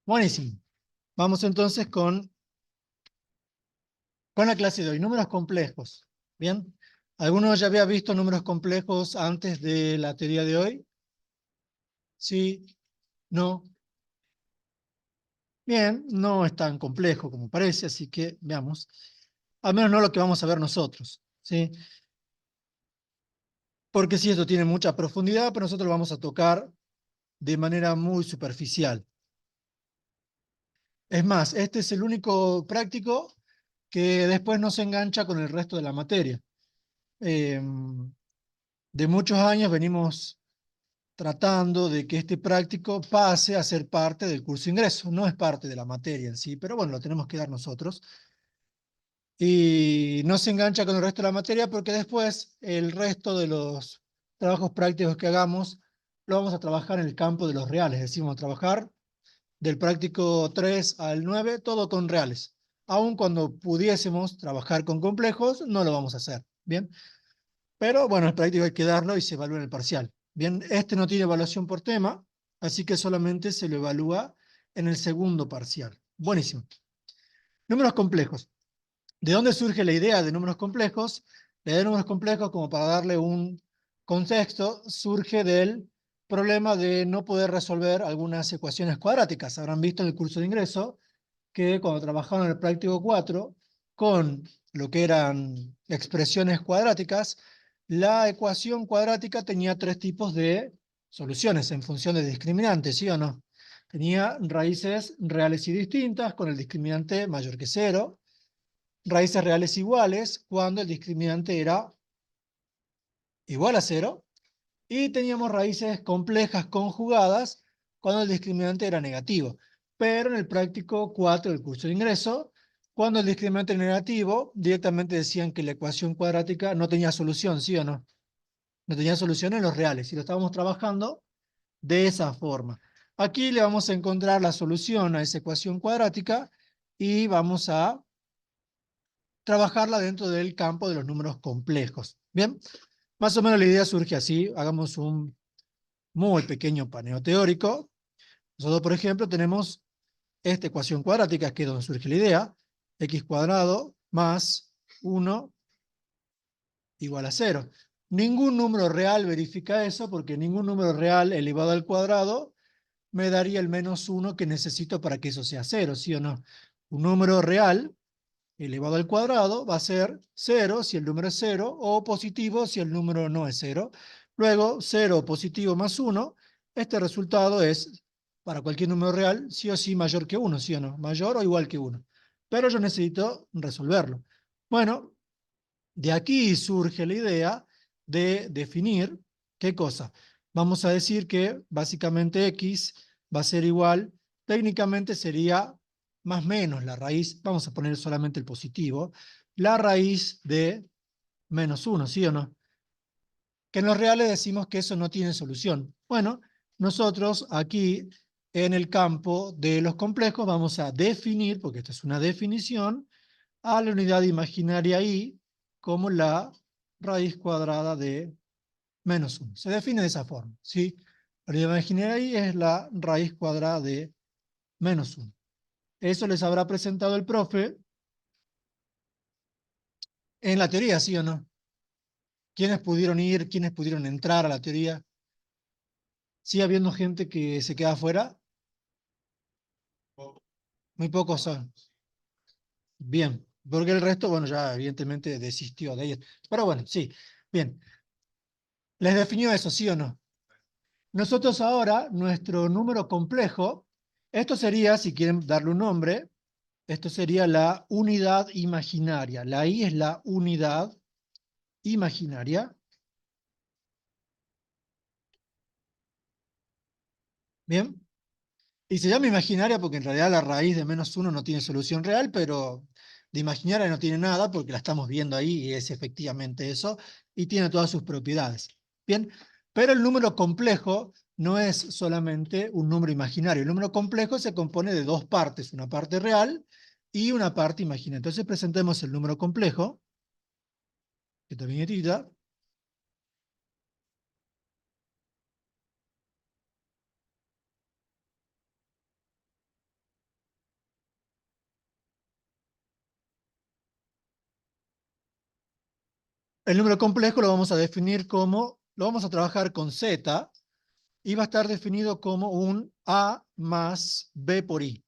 Buenísimo. Vamos entonces con la clase de hoy, números complejos. ¿Bien? ¿Alguno ya había visto números complejos antes de la teoría de hoy? ¿Sí? ¿No? Bien, no es tan complejo como parece, así que veamos. Al menos no lo que vamos a ver nosotros, ¿sí? Porque sí, esto tiene mucha profundidad, pero nosotros lo vamos a tocar de manera muy superficial. Es más, este es el único práctico que después no se engancha con el resto de la materia. Eh, de muchos años venimos tratando de que este práctico pase a ser parte del curso ingreso. No es parte de la materia en sí, pero bueno, lo tenemos que dar nosotros. Y no se engancha con el resto de la materia porque después el resto de los trabajos prácticos que hagamos lo vamos a trabajar en el campo de los reales. Es decir, vamos a trabajar del práctico 3 al 9, todo con reales. Aun cuando pudiésemos trabajar con complejos, no lo vamos a hacer. ¿Bien? Pero bueno, el práctico hay que darlo y se evalúa en el parcial. Bien, este no tiene evaluación por tema, así que solamente se lo evalúa en el segundo parcial. Buenísimo. Números complejos. ¿De dónde surge la idea de números complejos? La idea de números complejos, como para darle un contexto, surge del problema de no poder resolver algunas ecuaciones cuadráticas. Habrán visto en el curso de ingreso que cuando trabajaron en el práctico 4 con lo que eran expresiones cuadráticas, la ecuación cuadrática tenía tres tipos de soluciones en función de discriminantes, ¿sí o no? Tenía raíces reales y distintas con el discriminante mayor que cero, raíces reales iguales cuando el discriminante era igual a cero, y teníamos raíces complejas conjugadas cuando el discriminante era negativo. Pero en el práctico 4 del curso de ingreso, cuando el discriminante era negativo, directamente decían que la ecuación cuadrática no tenía solución, ¿sí o no? No tenía solución en los reales, y lo estábamos trabajando de esa forma. Aquí le vamos a encontrar la solución a esa ecuación cuadrática y vamos a trabajarla dentro del campo de los números complejos. Bien, más o menos la idea surge así. Hagamos un muy pequeño paneo teórico. Nosotros, por ejemplo, tenemos esta ecuación cuadrática, que es donde surge la idea, x cuadrado más 1 igual a 0. Ningún número real verifica eso, porque ningún número real elevado al cuadrado me daría el menos 1 que necesito para que eso sea 0, ¿sí o no? Un número real elevado al cuadrado va a ser 0 si el número es 0, o positivo si el número no es 0. Luego, 0 positivo más 1, este resultado es, para cualquier número real, sí o sí mayor que 1, ¿sí o no? Mayor o igual que 1. Pero yo necesito resolverlo. Bueno, de aquí surge la idea de definir, ¿qué cosa? Vamos a decir que básicamente x va a ser igual, técnicamente sería más menos la raíz, vamos a poner solamente el positivo, la raíz de menos 1, ¿sí o no? Que en los reales decimos que eso no tiene solución. Bueno, nosotros aquí en el campo de los complejos vamos a definir, porque esta es una definición, a la unidad imaginaria y como la raíz cuadrada de menos 1. Se define de esa forma, ¿sí? La unidad imaginaria y es la raíz cuadrada de menos 1. Eso les habrá presentado el profe en la teoría, ¿sí o no? ¿Quiénes pudieron ir, quiénes pudieron entrar a la teoría? ¿Sigue habiendo gente que se queda afuera? Muy pocos son. Bien, porque el resto, bueno, ya evidentemente desistió de ellos. Pero bueno, sí, bien. ¿Les definió eso, sí o no? Nosotros ahora, nuestro número complejo, esto sería, si quieren darle un nombre, esto sería la unidad imaginaria. La I es la unidad imaginaria. Bien. Y se llama imaginaria porque en realidad la raíz de menos 1 no tiene solución real, pero de imaginaria no tiene nada porque la estamos viendo ahí y es efectivamente eso, y tiene todas sus propiedades. Bien, pero el número complejo no es solamente un número imaginario. El número complejo se compone de dos partes, una parte real y una parte imaginaria. Entonces presentemos el número complejo, que también es viñetita. El número complejo lo vamos a definir como, lo vamos a trabajar con z, y va a estar definido como un A más B por I.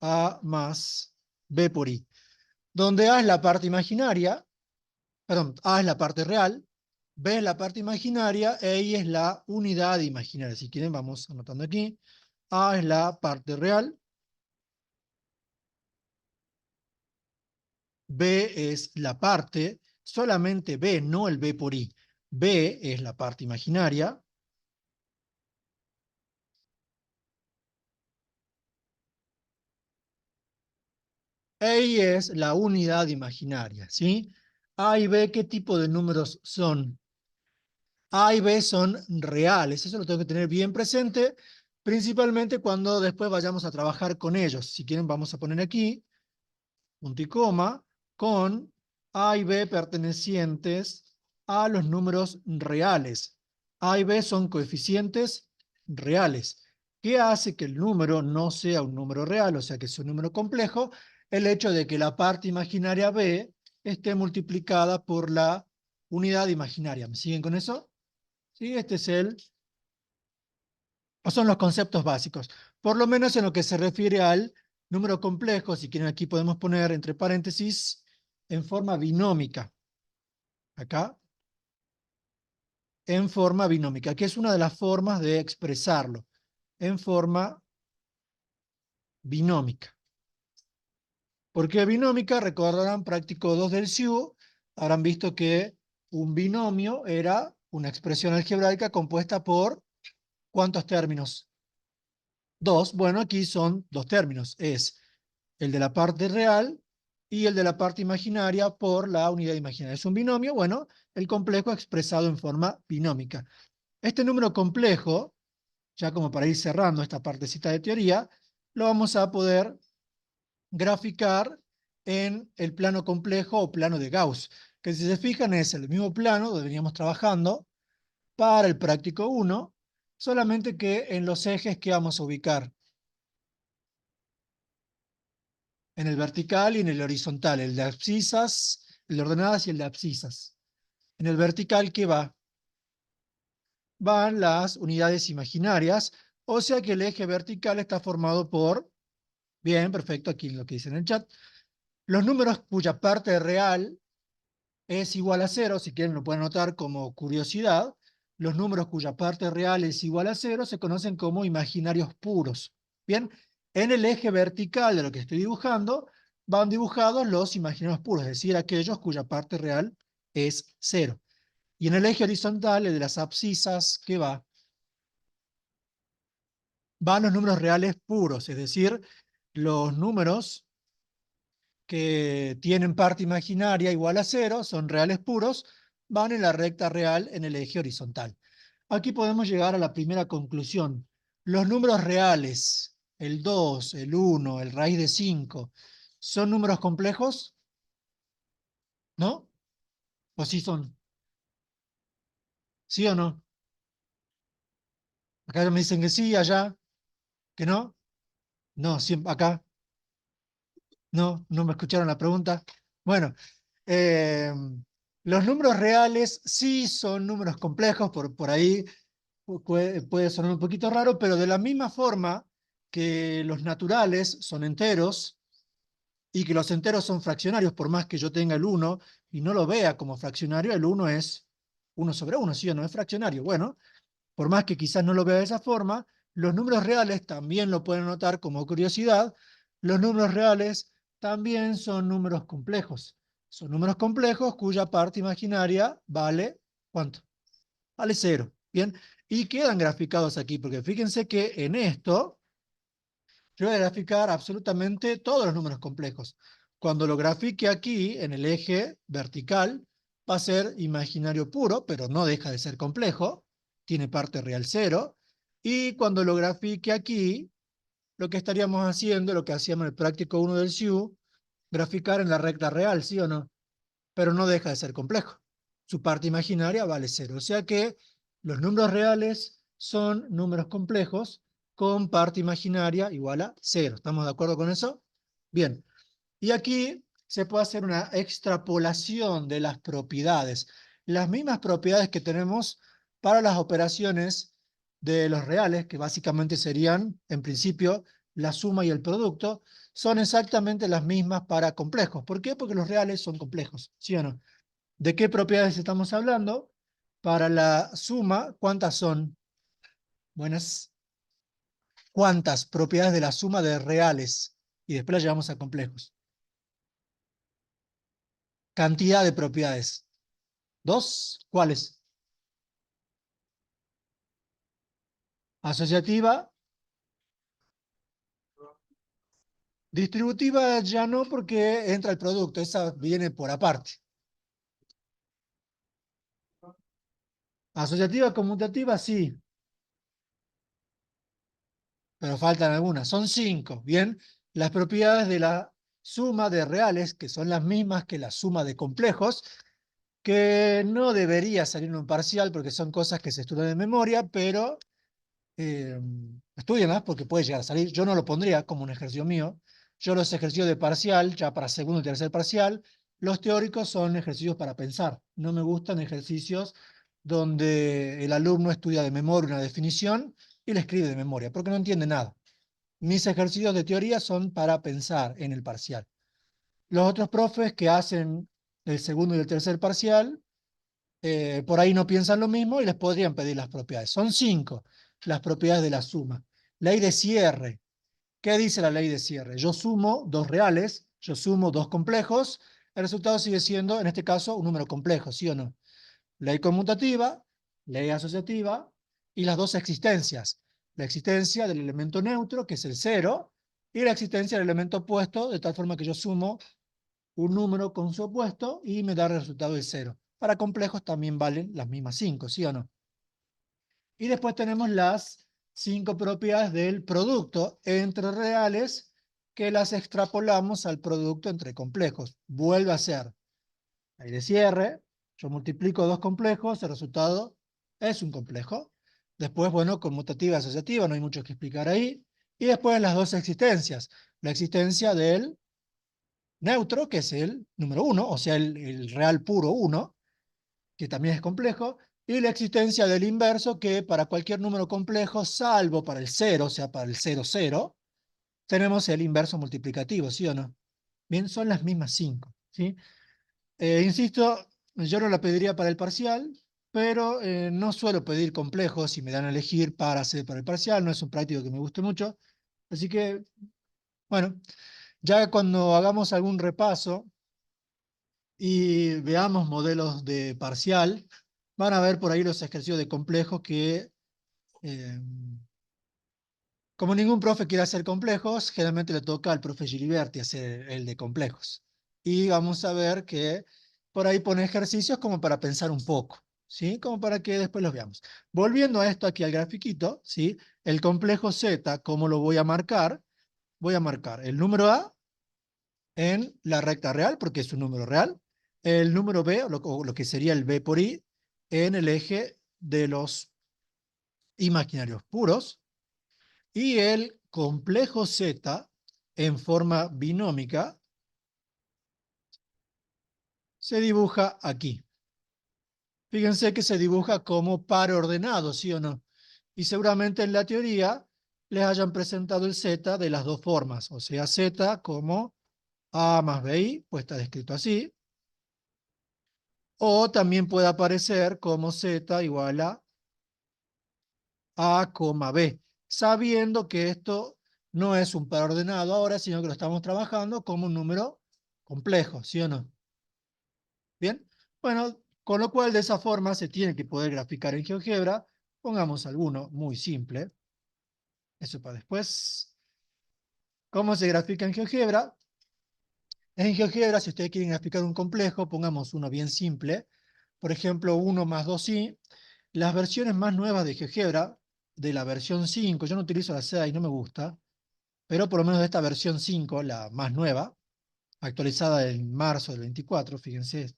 A más B por I. Donde A es la parte imaginaria, perdón, A es la parte real, B es la parte imaginaria, e I es la unidad imaginaria. Si quieren, vamos anotando aquí. A es la parte real, B es la parte, solamente B, no el B por I. B es la parte imaginaria, e I es la unidad imaginaria, ¿sí? A y B, ¿qué tipo de números son? A y B son reales, eso lo tengo que tener bien presente, principalmente cuando después vayamos a trabajar con ellos. Si quieren, vamos a poner aquí, punto y coma, con A y B pertenecientes a los números reales. A y B son coeficientes reales. ¿Qué hace que el número no sea un número real, o sea que es un número complejo? El hecho de que la parte imaginaria B esté multiplicada por la unidad imaginaria. ¿Me siguen con eso? Sí, este es o son los conceptos básicos. Por lo menos en lo que se refiere al número complejo, si quieren aquí podemos poner entre paréntesis, en forma binómica. Acá, en forma binómica, que es una de las formas de expresarlo. En forma binómica. ¿Por qué binómica? Recordarán práctico 2 del SIU, habrán visto que un binomio era una expresión algebraica compuesta por ¿cuántos términos? Dos. Bueno, aquí son dos términos. Es el de la parte real y el de la parte imaginaria por la unidad imaginaria. Es un binomio, bueno, el complejo expresado en forma binómica. Este número complejo, ya como para ir cerrando esta partecita de teoría, lo vamos a poder graficar en el plano complejo o plano de Gauss, que si se fijan es el mismo plano donde veníamos trabajando para el práctico 1, solamente que en los ejes que vamos a ubicar en el vertical y en el horizontal, el de abscisas, el de ordenadas y el de abscisas. En el vertical, ¿qué va? Van las unidades imaginarias, o sea que el eje vertical está formado por, bien, perfecto, aquí lo que dice en el chat, los números cuya parte real es igual a cero, si quieren lo pueden anotar como curiosidad, los números cuya parte real es igual a cero se conocen como imaginarios puros. Bien, en el eje vertical de lo que estoy dibujando van dibujados los imaginarios puros, es decir, aquellos cuya parte real es cero. Y en el eje horizontal, el de las abscisas, ¿qué va? Van los números reales puros, es decir, los números que tienen parte imaginaria igual a cero, son reales puros, van en la recta real en el eje horizontal. Aquí podemos llegar a la primera conclusión. Los números reales, el 2, el 1, el raíz de 5, ¿son números complejos? ¿No? ¿O sí son? ¿Sí o no? Acá me dicen que sí, allá, que no. No, acá, no, no me escucharon la pregunta. Bueno, eh, los números reales sí son números complejos, por ahí puede sonar un poquito raro, pero de la misma forma que los naturales son enteros y que los enteros son fraccionarios, por más que yo tenga el 1 y no lo vea como fraccionario, el 1 es 1 sobre 1, ¿sí o no? Es fraccionario. Bueno, por más que quizás no lo vea de esa forma, los números reales también lo pueden notar como curiosidad. Los números reales también son números complejos. Son números complejos cuya parte imaginaria vale, ¿cuánto? Vale cero. Bien, y quedan graficados aquí, porque fíjense que en esto yo voy a graficar absolutamente todos los números complejos. Cuando lo grafique aquí, en el eje vertical, va a ser imaginario puro, pero no deja de ser complejo, tiene parte real cero, y cuando lo grafique aquí, lo que estaríamos haciendo, lo que hacíamos en el práctico 1 del SIU, graficar en la recta real, ¿sí o no? Pero no deja de ser complejo. Su parte imaginaria vale cero. O sea que los números reales son números complejos con parte imaginaria igual a cero. ¿Estamos de acuerdo con eso? Bien. Y aquí se puede hacer una extrapolación de las propiedades. Las mismas propiedades que tenemos para las operaciones de los reales, que básicamente serían, en principio, la suma y el producto, son exactamente las mismas para complejos. ¿Por qué? Porque los reales son complejos, ¿sí o no? ¿De qué propiedades estamos hablando? Para la suma, ¿cuántas son? Buenas. ¿Cuántas propiedades de la suma de reales? Y después las llevamos a complejos. Cantidad de propiedades. ¿Dos? ¿Cuáles? Asociativa. Distributiva ya no porque entra el producto, esa viene por aparte. Asociativa, conmutativa, sí, pero faltan algunas. Son cinco, ¿bien? Las propiedades de la suma de reales, que son las mismas que la suma de complejos, que no debería salir en un parcial porque son cosas que se estudian de memoria, pero estudienlas porque puede llegar a salir. Yo no lo pondría como un ejercicio mío. Yo los ejercicios de parcial, ya para segundo y tercer parcial, los teóricos son ejercicios para pensar. No me gustan ejercicios donde el alumno estudia de memoria una definición y le escribe de memoria, porque no entiende nada. Mis ejercicios de teoría son para pensar en el parcial. Los otros profes que hacen el segundo y el tercer parcial, por ahí no piensan lo mismo y les podrían pedir las propiedades. Son cinco las propiedades de la suma. Ley de cierre. ¿Qué dice la ley de cierre? Yo sumo dos reales, yo sumo dos complejos, el resultado sigue siendo, en este caso, un número complejo, ¿sí o no? Ley conmutativa, ley asociativa y las dos existencias. La existencia del elemento neutro, que es el cero, y la existencia del elemento opuesto, de tal forma que yo sumo un número con su opuesto y me da el resultado de cero. Para complejos también valen las mismas cinco, ¿sí o no? Y después tenemos las cinco propiedades del producto entre reales que las extrapolamos al producto entre complejos. Vuelve a ser ley de cierre, yo multiplico dos complejos, el resultado es un complejo. Después, bueno, conmutativa y asociativa, no hay mucho que explicar ahí. Y después las dos existencias. La existencia del neutro, que es el número uno, o sea, el real puro uno, que también es complejo, y la existencia del inverso, que para cualquier número complejo, salvo para el cero, o sea, para el cero, cero, tenemos el inverso multiplicativo, ¿sí o no? Bien, son las mismas cinco, ¿sí? Insisto, yo no la pediría para el parcial, pero no suelo pedir complejos si me dan a elegir para hacer para el parcial, no es un práctico que me guste mucho, así que, bueno, ya cuando hagamos algún repaso y veamos modelos de parcial, van a ver por ahí los ejercicios de complejos que, eh, como ningún profe quiere hacer complejos, generalmente le toca al profe Giliberti hacer el de complejos. Y vamos a ver que por ahí pone ejercicios como para pensar un poco, ¿sí? Como para que después los veamos. Volviendo a esto aquí al grafiquito, ¿sí? El complejo Z, ¿cómo lo voy a marcar? Voy a marcar el número A en la recta real, porque es un número real, el número B, o lo que sería el B por I, en el eje de los imaginarios puros, y el complejo Z en forma binómica se dibuja aquí. Fíjense que se dibuja como par ordenado, ¿sí o no? Y seguramente en la teoría les hayan presentado el Z de las dos formas, o sea, Z como A más BI, pues está descrito así, o también puede aparecer como Z igual a A, B, sabiendo que esto no es un par ordenado ahora, sino que lo estamos trabajando como un número complejo, ¿sí o no? Bien, bueno, con lo cual de esa forma se tiene que poder graficar en GeoGebra. Pongamos alguno muy simple, eso para después. ¿Cómo se grafica en GeoGebra? En GeoGebra, si ustedes quieren graficar un complejo, pongamos uno bien simple. Por ejemplo, 1 más 2i. Las versiones más nuevas de GeoGebra, de la versión 5, yo no utilizo la 6, no me gusta, pero por lo menos de esta versión 5, la más nueva, actualizada en marzo del 24, fíjense,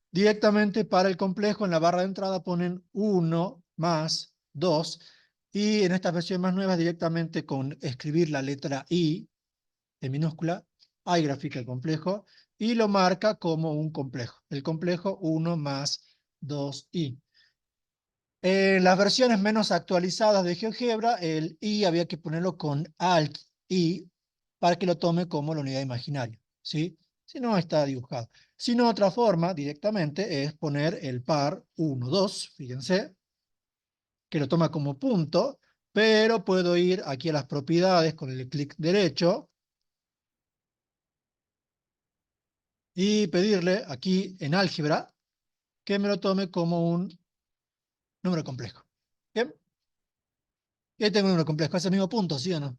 directamente para el complejo en la barra de entrada ponen 1 más 2, y en estas versiones más nuevas directamente con escribir la letra I en minúscula, ahí grafica el complejo, y lo marca como un complejo. El complejo 1 más 2i. En las versiones menos actualizadas de GeoGebra, el i había que ponerlo con alt i para que lo tome como la unidad imaginaria, ¿sí? Si no, está dibujado. Si no, otra forma directamente es poner el par 1, 2, fíjense, que lo toma como punto, pero puedo ir aquí a las propiedades con el clic derecho y pedirle aquí en álgebra que me lo tome como un número complejo. ¿Bien? Y ahí tengo un número complejo, es el mismo punto, ¿sí o no?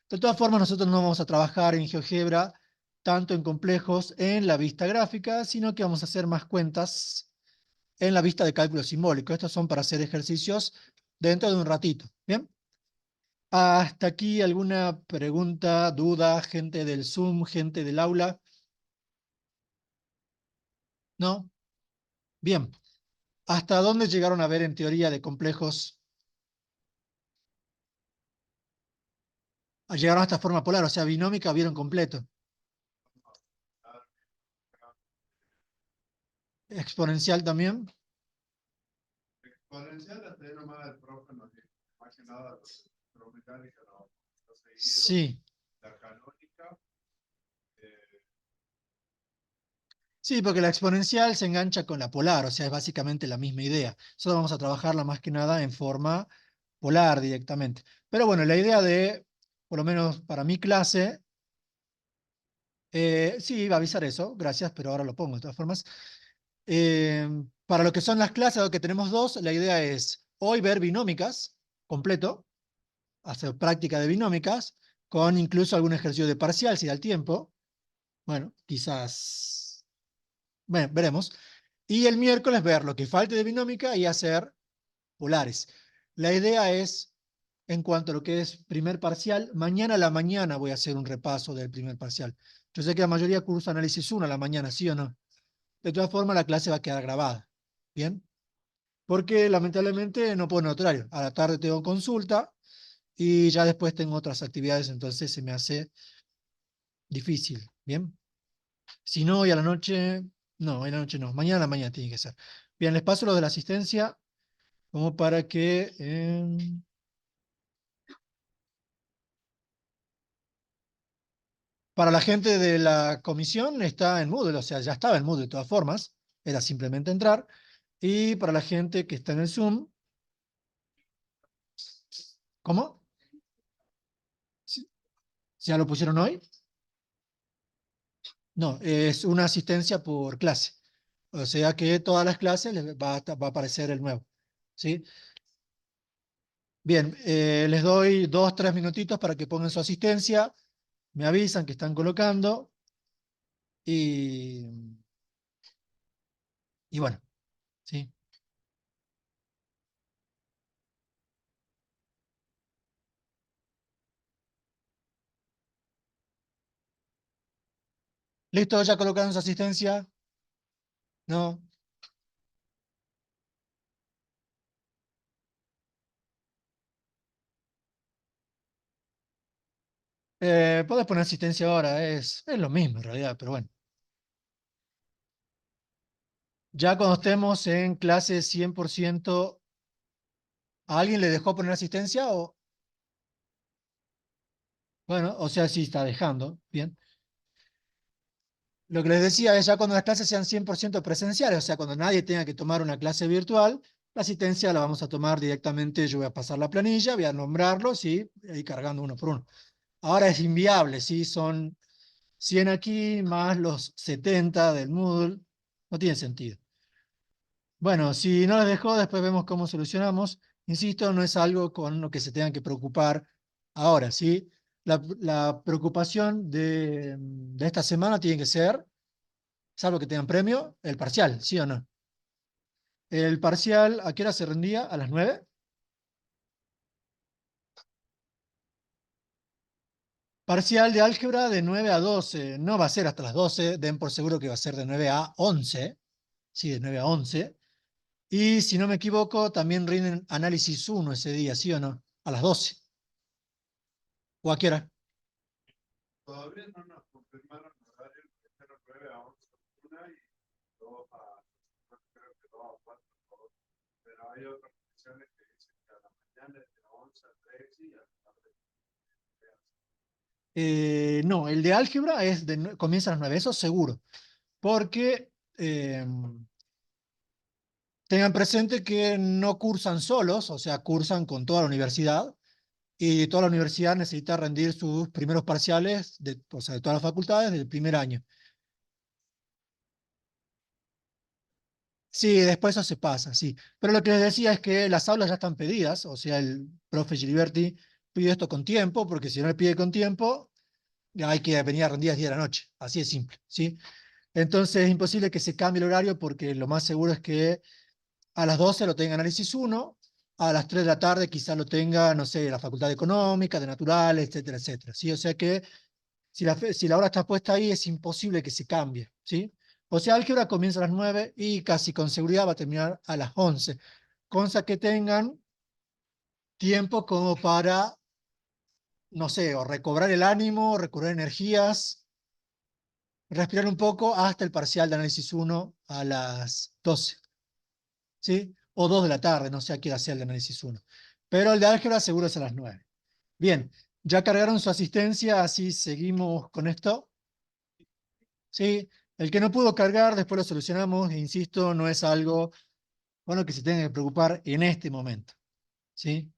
De todas formas, nosotros no vamos a trabajar en GeoGebra tanto en complejos en la vista gráfica, sino que vamos a hacer más cuentas en la vista de cálculo simbólico. Estos son para hacer ejercicios dentro de un ratito. ¿Bien? Hasta aquí alguna pregunta, duda, gente del Zoom, gente del aula. ¿No? Bien. ¿Hasta dónde llegaron a ver en teoría de complejos? Llegaron hasta forma polar, o sea, binómica vieron completo. Exponencial también. Exponencial hasta ahí nomás el profe no tiene más que nada mecánica no seguido. Sí. La canónica. Eh, Sí, porque la exponencial se engancha con la polar, o sea, es básicamente la misma idea. Solo vamos a trabajarla más que nada en forma polar directamente. Pero bueno, la idea de, por lo menos para mi clase, sí, iba a avisar eso, gracias, pero ahora lo pongo de todas formas. Eh, para lo que son las clases, dado que tenemos dos, la idea es hoy ver binómicas, completo, hacer práctica de binómicas, con incluso algún ejercicio de parcial, si da el tiempo. Bueno, quizás, bueno, veremos. Y el miércoles ver lo que falte de binómica y hacer polares. La idea es, en cuanto a lo que es primer parcial, mañana a la mañana voy a hacer un repaso del primer parcial. Yo sé que la mayoría cursa análisis 1 a la mañana, ¿sí o no? De todas formas, la clase va a quedar grabada. ¿Bien? Porque lamentablemente no puedo en horario. A la tarde tengo consulta y ya después tengo otras actividades, entonces se me hace difícil. ¿Bien? Si no, hoy a la noche, no, hoy a la noche no, mañana a la mañana tiene que ser. Bien, les paso lo de la asistencia como para que... para la gente de la comisión está en Moodle, o sea, ya estaba en Moodle de todas formas, era simplemente entrar. Y para la gente que está en el Zoom, ¿cómo? ¿Sí? ¿Ya lo pusieron hoy? No, es una asistencia por clase. O sea que todas las clases les va a aparecer el nuevo. ¿Sí? Bien, les doy 2, 3 minutitos para que pongan su asistencia. Me avisan que están colocando. Y, y bueno, ¿sí? ¿Listo? ¿Ya colocaron su asistencia? ¿No? Podés poner asistencia ahora, es lo mismo en realidad, pero bueno. Ya cuando estemos en clase 100%, ¿a alguien le dejó poner asistencia? O, bueno, o sea, sí está dejando, bien. Lo que les decía es ya cuando las clases sean 100% presenciales, o sea, cuando nadie tenga que tomar una clase virtual, la asistencia la vamos a tomar directamente, yo voy a pasar la planilla, voy a nombrarlos y ir cargando uno por uno. Ahora es inviable, ¿sí? Son 100 aquí más los 70 del Moodle, no tiene sentido. Bueno, si no les dejó, después vemos cómo solucionamos. Insisto, no es algo con lo que se tengan que preocupar ahora, ¿sí? La preocupación de esta semana tiene que ser, salvo que tengan premio, el parcial, ¿sí o no? El parcial, ¿a qué hora se rendía? ¿A las 9? Parcial de álgebra de 9 a 12. No va a ser hasta las 12. Den por seguro que va a ser de 9 a 11. Sí, de 9 a 11. Y si no me equivoco, también rinden análisis 1 ese día, ¿sí o no? A las 12. ¿O a qué hora? Todavía no nos confirmaron horario, dijeron 9 a 11 una y 2 a, creo que 2 a 4, pero hay otras condiciones que dicen que a la mañana es de 11 a 13 y a la tarde. No, el de álgebra es comienza a las 9, eso seguro, porque tengan presente que no cursan solos, o sea, cursan con toda la universidad, y toda la universidad necesita rendir sus primeros parciales, o sea, de todas las facultades del primer año. Sí, después eso se pasa, sí. Pero lo que les decía es que las aulas ya están pedidas, o sea, el profe Giliberti pide esto con tiempo, porque si no le pide con tiempo, ya hay que venir a rendir a las 10 de la noche, así de simple, ¿sí? Entonces es imposible que se cambie el horario porque lo más seguro es que a las 12 lo tenga análisis uno, a las 3 de la tarde quizás lo tenga, no sé, la Facultad de Económica, de Naturales, etcétera, etcétera, ¿sí? O sea que si la hora está puesta ahí es imposible que se cambie, ¿sí? O sea, álgebra comienza a las 9 y casi con seguridad va a terminar a las 11, cosa que tengan tiempo como para, no sé, o recobrar el ánimo, recobrar energías, respirar un poco hasta el parcial de análisis uno a las 12, ¿sí? O 2 de la tarde, no sé a qué hora sea el de análisis uno. Pero el de álgebra seguro es a las 9. Bien, ¿ya cargaron su asistencia? Así seguimos con esto. ¿Sí? El que no pudo cargar, después lo solucionamos, e insisto, no es algo, bueno, que se tenga que preocupar en este momento. ¿Sí?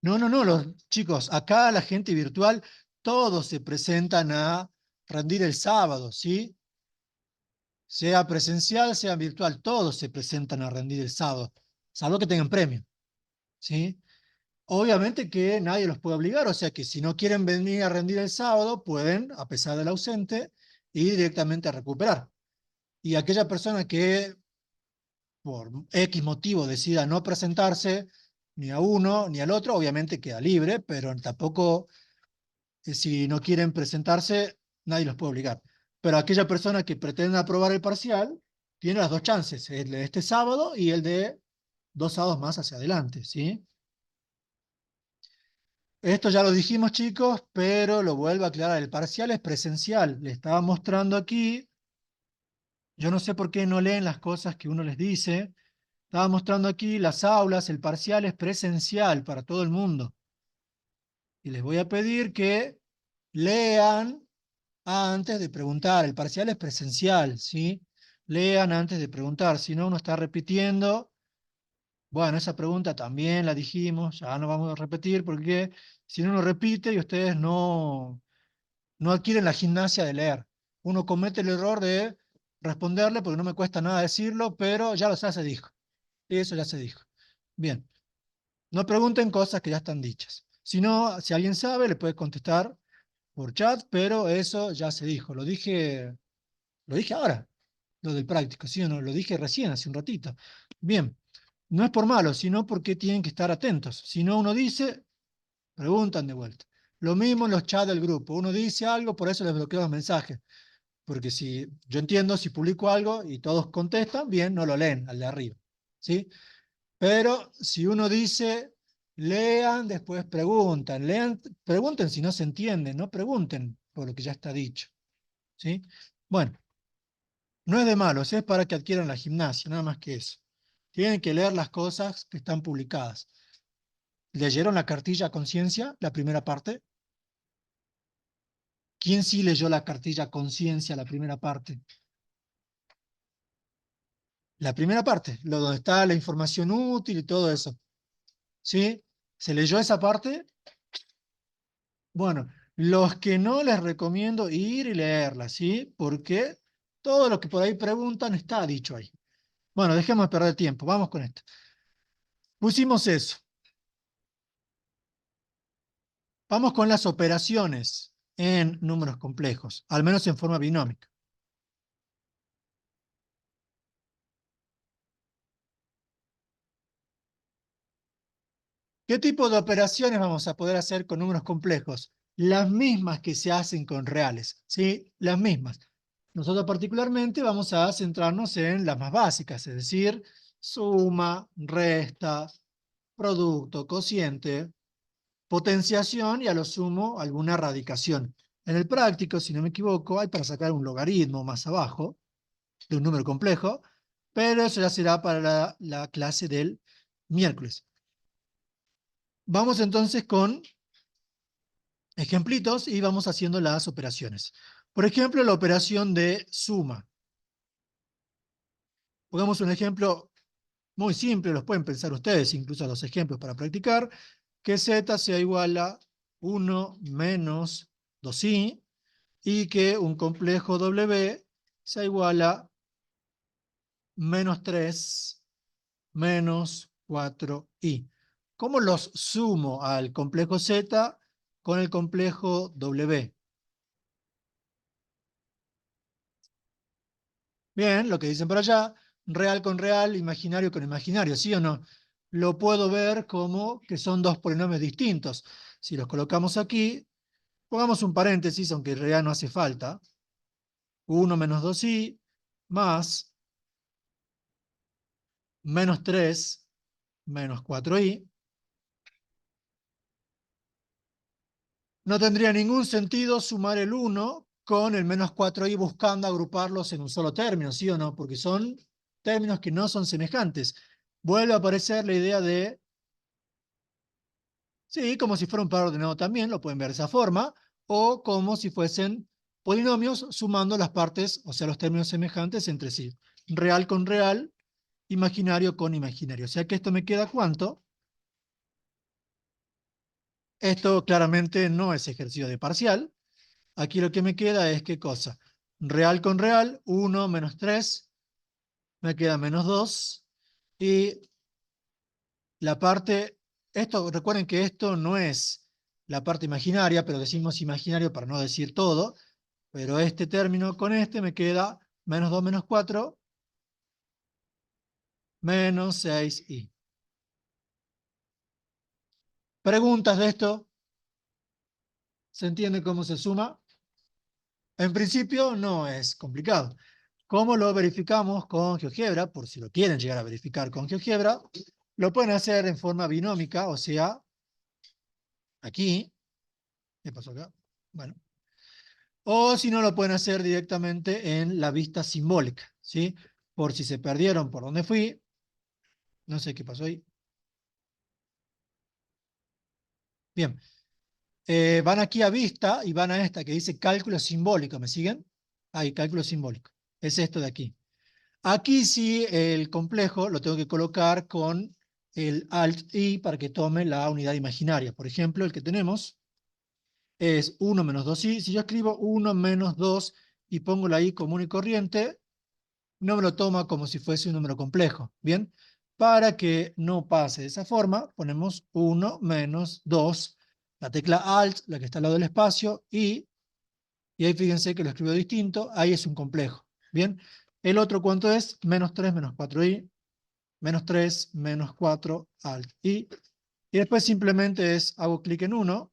No, no, no, los chicos, acá la gente virtual, todos se presentan a rendir el sábado, ¿sí? Sea presencial, sea virtual, todos se presentan a rendir el sábado, salvo que tengan premio, ¿sí? Obviamente que nadie los puede obligar, o sea que si no quieren venir a rendir el sábado, pueden, a pesar del ausente, ir directamente a recuperar. Y aquella persona que por X motivo decida no presentarse ni a uno ni al otro, obviamente queda libre, pero tampoco, si no quieren presentarse, nadie los puede obligar. Pero aquella persona que pretenda aprobar el parcial, tiene las dos chances, el de este sábado y el de 2 sábados más hacia adelante, ¿sí? Esto ya lo dijimos, chicos, pero lo vuelvo a aclarar. El parcial es presencial. Le estaba mostrando aquí. Yo no sé por qué no leen las cosas que uno les dice. Estaba mostrando aquí las aulas. El parcial es presencial para todo el mundo. Y les voy a pedir que lean antes de preguntar. El parcial es presencial, ¿sí? Lean antes de preguntar. Si no, uno está repitiendo. Bueno, esa pregunta también la dijimos. Ya no vamos a repetir porque si no, uno repite y ustedes no adquieren la gimnasia de leer. Uno comete el error de responderle porque no me cuesta nada decirlo, pero ya lo sé, se dijo. Y eso ya se dijo. Bien, no pregunten cosas que ya están dichas. Si no, si alguien sabe, le puede contestar por chat, pero eso ya se dijo. Lo dije ahora, lo del práctico, ¿sí o no? Lo dije recién, hace un ratito. Bien, no es por malo, sino porque tienen que estar atentos. Si no, uno dice, preguntan de vuelta. Lo mismo en los chats del grupo. Uno dice algo, por eso les bloqueo los mensajes. Porque si yo entiendo, si publico algo y todos contestan, bien, no lo leen al de arriba, ¿sí? Pero si uno dice, lean, después preguntan, lean, pregunten si no se entiende, no pregunten por lo que ya está dicho, ¿sí? Bueno, no es de malos, es para que adquieran la gimnasia, nada más que eso. Tienen que leer las cosas que están publicadas. ¿Leyeron la cartilla a conciencia, la primera parte? ¿Quién sí leyó la cartilla a conciencia, la primera parte? La primera parte, lo donde está la información útil y todo eso. ¿Sí? ¿Se leyó esa parte? Bueno, los que no les recomiendo ir y leerla, ¿sí? Porque todo lo que por ahí preguntan está dicho ahí. Bueno, dejemos de perder tiempo, vamos con esto. Pusimos eso. Vamos con las operaciones en números complejos, al menos en forma binómica. ¿Qué tipo de operaciones vamos a poder hacer con números complejos? Las mismas que se hacen con reales, ¿sí? Las mismas. Nosotros particularmente vamos a centrarnos en las más básicas, es decir, suma, resta, producto, cociente, potenciación y a lo sumo alguna radicación. En el práctico, si no me equivoco, hay para sacar un logaritmo más abajo de un número complejo, pero eso ya será para la clase del miércoles. Vamos entonces con ejemplitos y vamos haciendo las operaciones. Por ejemplo, la operación de suma. Pongamos un ejemplo muy simple, los pueden pensar ustedes, incluso los ejemplos para practicar, que z sea igual a 1 menos 2i y que un complejo w sea igual a menos 3 menos 4i. ¿Cómo los sumo al complejo z con el complejo w? Bien, lo que dicen por allá, real con real, imaginario con imaginario, ¿sí o no? Lo puedo ver como que son dos polinomios distintos. Si los colocamos aquí, pongamos un paréntesis, aunque en realidad no hace falta. 1 menos 2i más menos 3 menos 4i. No tendría ningún sentido sumar el 1 con el menos 4i buscando agruparlos en un solo término, ¿sí o no? Porque son términos que no son semejantes. Vuelve a aparecer la idea de, sí, como si fuera un par ordenado también, lo pueden ver de esa forma, o como si fuesen polinomios sumando las partes, o sea, los términos semejantes entre sí. Real con real, imaginario con imaginario. O sea que esto me queda ¿cuánto? Esto claramente no es ejercicio de parcial. Aquí lo que me queda es ¿qué cosa? Real con real, 1 menos 3, me queda menos 2. Y la parte, esto, recuerden que esto no es la parte imaginaria, pero decimos imaginario para no decir todo. Pero este término con este me queda menos 2 menos 4, menos 6i. ¿Preguntas de esto? ¿Se entiende cómo se suma? En principio no es complicado. ¿Cómo lo verificamos con GeoGebra? Por si lo quieren llegar a verificar con GeoGebra, lo pueden hacer en forma binómica, o sea, aquí. ¿Qué pasó acá? Bueno. O si no, lo pueden hacer directamente en la vista simbólica, ¿sí? Por si se perdieron por dónde fui. No sé qué pasó ahí. Bien. Van aquí a vista y van a esta que dice cálculo simbólico. ¿Me siguen? Ahí, cálculo simbólico. Es esto de aquí. Aquí sí el complejo lo tengo que colocar con el Alt-I para que tome la unidad imaginaria. Por ejemplo, el que tenemos es 1 menos 2i. Si yo escribo 1 menos 2 y pongo la i común y corriente, no me lo toma como si fuese un número complejo. ¿Bien? Para que no pase de esa forma, ponemos 1 menos 2, la tecla Alt, la que está al lado del espacio, y ahí fíjense que lo escribo distinto, ahí es un complejo. ¿Bien? El otro, ¿cuánto es? Menos 3 menos 4i, menos 3 menos 4 Alt i. Y después simplemente hago clic en uno,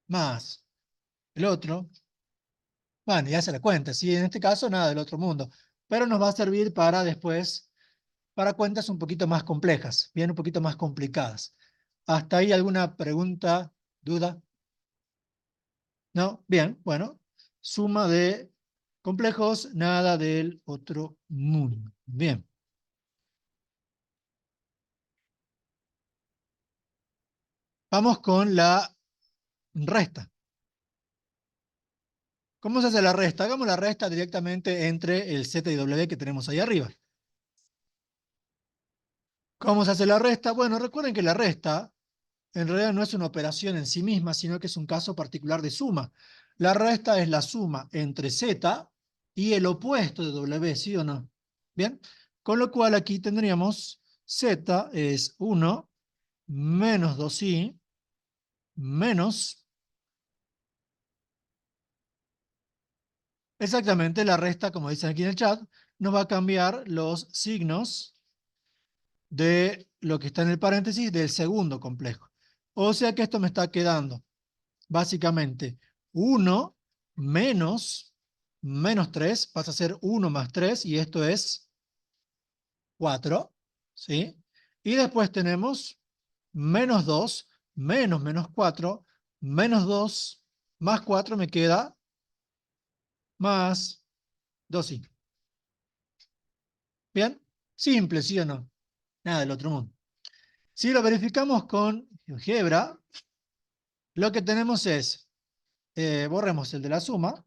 más el otro. Bueno, ya se la cuenta, ¿sí? En este caso nada del otro mundo. Pero nos va a servir para después, para cuentas un poquito más complejas, bien, un poquito más complicadas. ¿Hasta ahí alguna pregunta, duda? ¿No? Bien, bueno. Suma de complejos, nada del otro mundo. Bien. Vamos con la resta. ¿Cómo se hace la resta? Hagamos la resta directamente entre el Z y W que tenemos ahí arriba. ¿Cómo se hace la resta? Bueno, recuerden que la resta en realidad no es una operación en sí misma, sino que es un caso particular de suma. La resta es la suma entre Z y el opuesto de W, ¿sí o no? Bien, con lo cual aquí tendríamos Z es 1 menos 2i menos, exactamente la resta, como dicen aquí en el chat, nos va a cambiar los signos de lo que está en el paréntesis del segundo complejo. O sea que esto me está quedando básicamente 1 menos, menos 3, pasa a ser 1 más 3 y esto es 4, ¿sí? Y después tenemos menos 2, menos 4, menos 2, más 4 me queda más 2i. ¿Bien? Simple, ¿sí o no? Nada del otro mundo. Si lo verificamos con GeoGebra, lo que tenemos es, borremos el de la suma,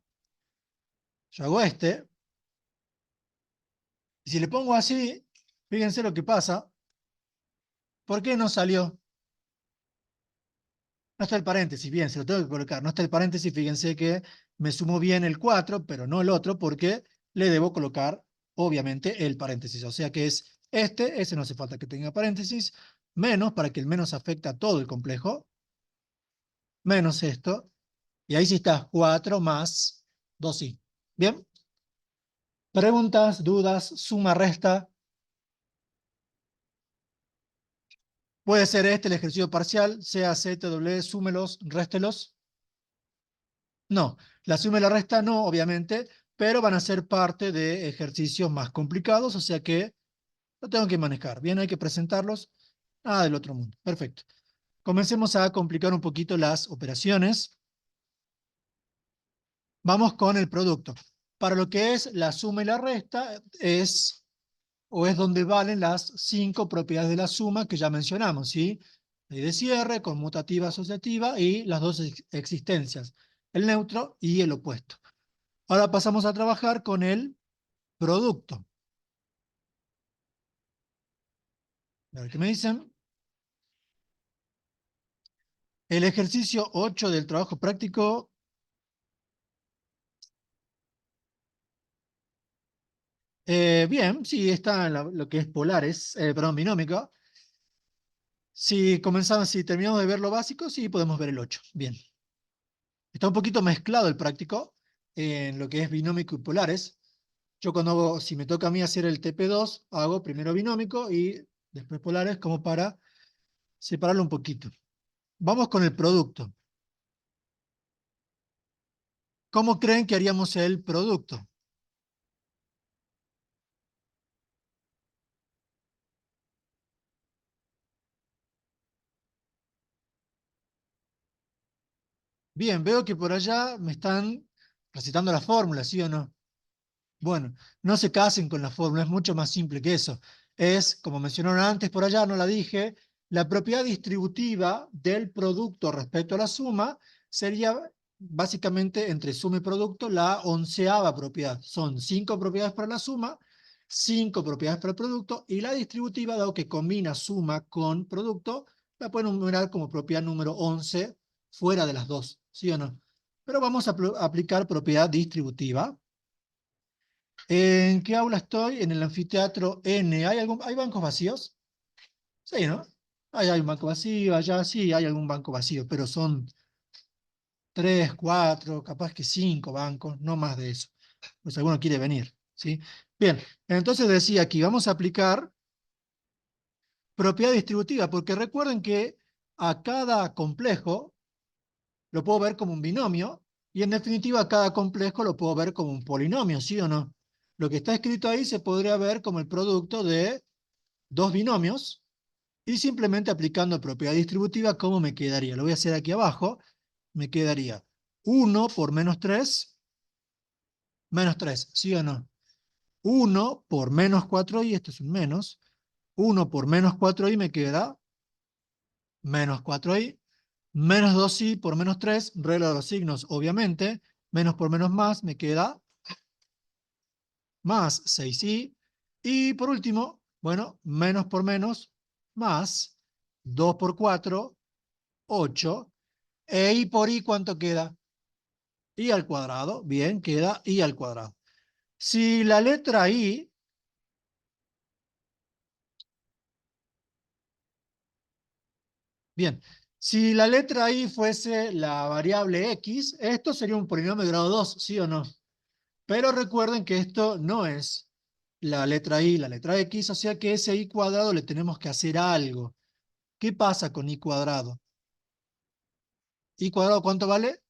yo hago este, y si le pongo así, fíjense lo que pasa. ¿Por qué no salió? No está el paréntesis, bien, se lo tengo que colocar. No está el paréntesis, fíjense que me sumó bien el 4, pero no el otro, porque le debo colocar, obviamente, el paréntesis. O sea que es este, ese no hace falta que tenga paréntesis, menos, para que el menos afecta a todo el complejo, menos esto, y ahí sí está 4 más 2i. ¿Bien? Preguntas, dudas, suma, resta. Puede ser este el ejercicio parcial, sea C, T, W, súmelos, réstelos. No, la suma y la resta no, obviamente, pero van a ser parte de ejercicios más complicados, o sea que lo tengo que manejar. Bien, hay que presentarlos. Nada del otro mundo. Perfecto. Comencemos a complicar un poquito las operaciones. Vamos con el producto. Para lo que es la suma y la resta es donde valen las 5 propiedades de la suma que ya mencionamos, ¿sí? Ley de cierre, conmutativa asociativa y las dos existencias, el neutro y el opuesto. Ahora pasamos a trabajar con el producto. A ver qué me dicen. El ejercicio 8 del trabajo práctico. Bien, sí, está en lo que es polares, perdón, binómico. Si terminamos de ver lo básico, sí podemos ver el 8. Bien. Está un poquito mezclado el práctico en lo que es binómico y polares. Yo cuando hago, si me toca a mí hacer el TP2, hago primero binómico y después polares como para separarlo un poquito. Vamos con el producto. ¿Cómo creen que haríamos el producto? Bien, veo que por allá me están recitando la fórmula, ¿sí o no? Bueno, no se casen con la fórmula, es mucho más simple que eso. Es, como mencionaron antes por allá, no la dije, la propiedad distributiva del producto respecto a la suma sería básicamente entre suma y producto la onceava propiedad. Son 5 propiedades para la suma, 5 propiedades para el producto, y la distributiva, dado que combina suma con producto, la pueden numerar como propiedad número 11 fuera de las dos, ¿sí o no? Pero vamos a aplicar propiedad distributiva. ¿En qué aula estoy? En el anfiteatro N. ¿Hay bancos vacíos? Sí, ¿no? Hay un banco vacío, allá sí hay algún banco vacío, pero son 3, 4, capaz que 5 bancos, no más de eso. Pues alguno quiere venir, ¿sí? Bien, entonces decía aquí, vamos a aplicar propiedad distributiva, porque recuerden que a cada complejo lo puedo ver como un binomio, y en definitiva a cada complejo lo puedo ver como un polinomio, ¿sí o no? Lo que está escrito ahí se podría ver como el producto de dos binomios, y simplemente aplicando propiedad distributiva, ¿cómo me quedaría? Lo voy a hacer aquí abajo. Me quedaría 1 por menos 3, ¿sí o no? 1 por menos 4i, esto es un menos. 1 por menos 4i me queda menos 4i. Menos 2i por menos 3, regla de los signos, obviamente. Menos por menos más me queda más 6i. Y por último, bueno, menos por menos más 2 por 4, 8. E i por i, ¿cuánto queda? I al cuadrado. Bien, queda i al cuadrado. Si la letra i, bien, si la letra i fuese la variable x, esto sería un polinomio de grado 2, ¿sí o no? Pero recuerden que esto no es la letra i, la letra x, o sea que ese i cuadrado le tenemos que hacer algo. ¿Qué pasa con i cuadrado? ¿I cuadrado cuánto vale?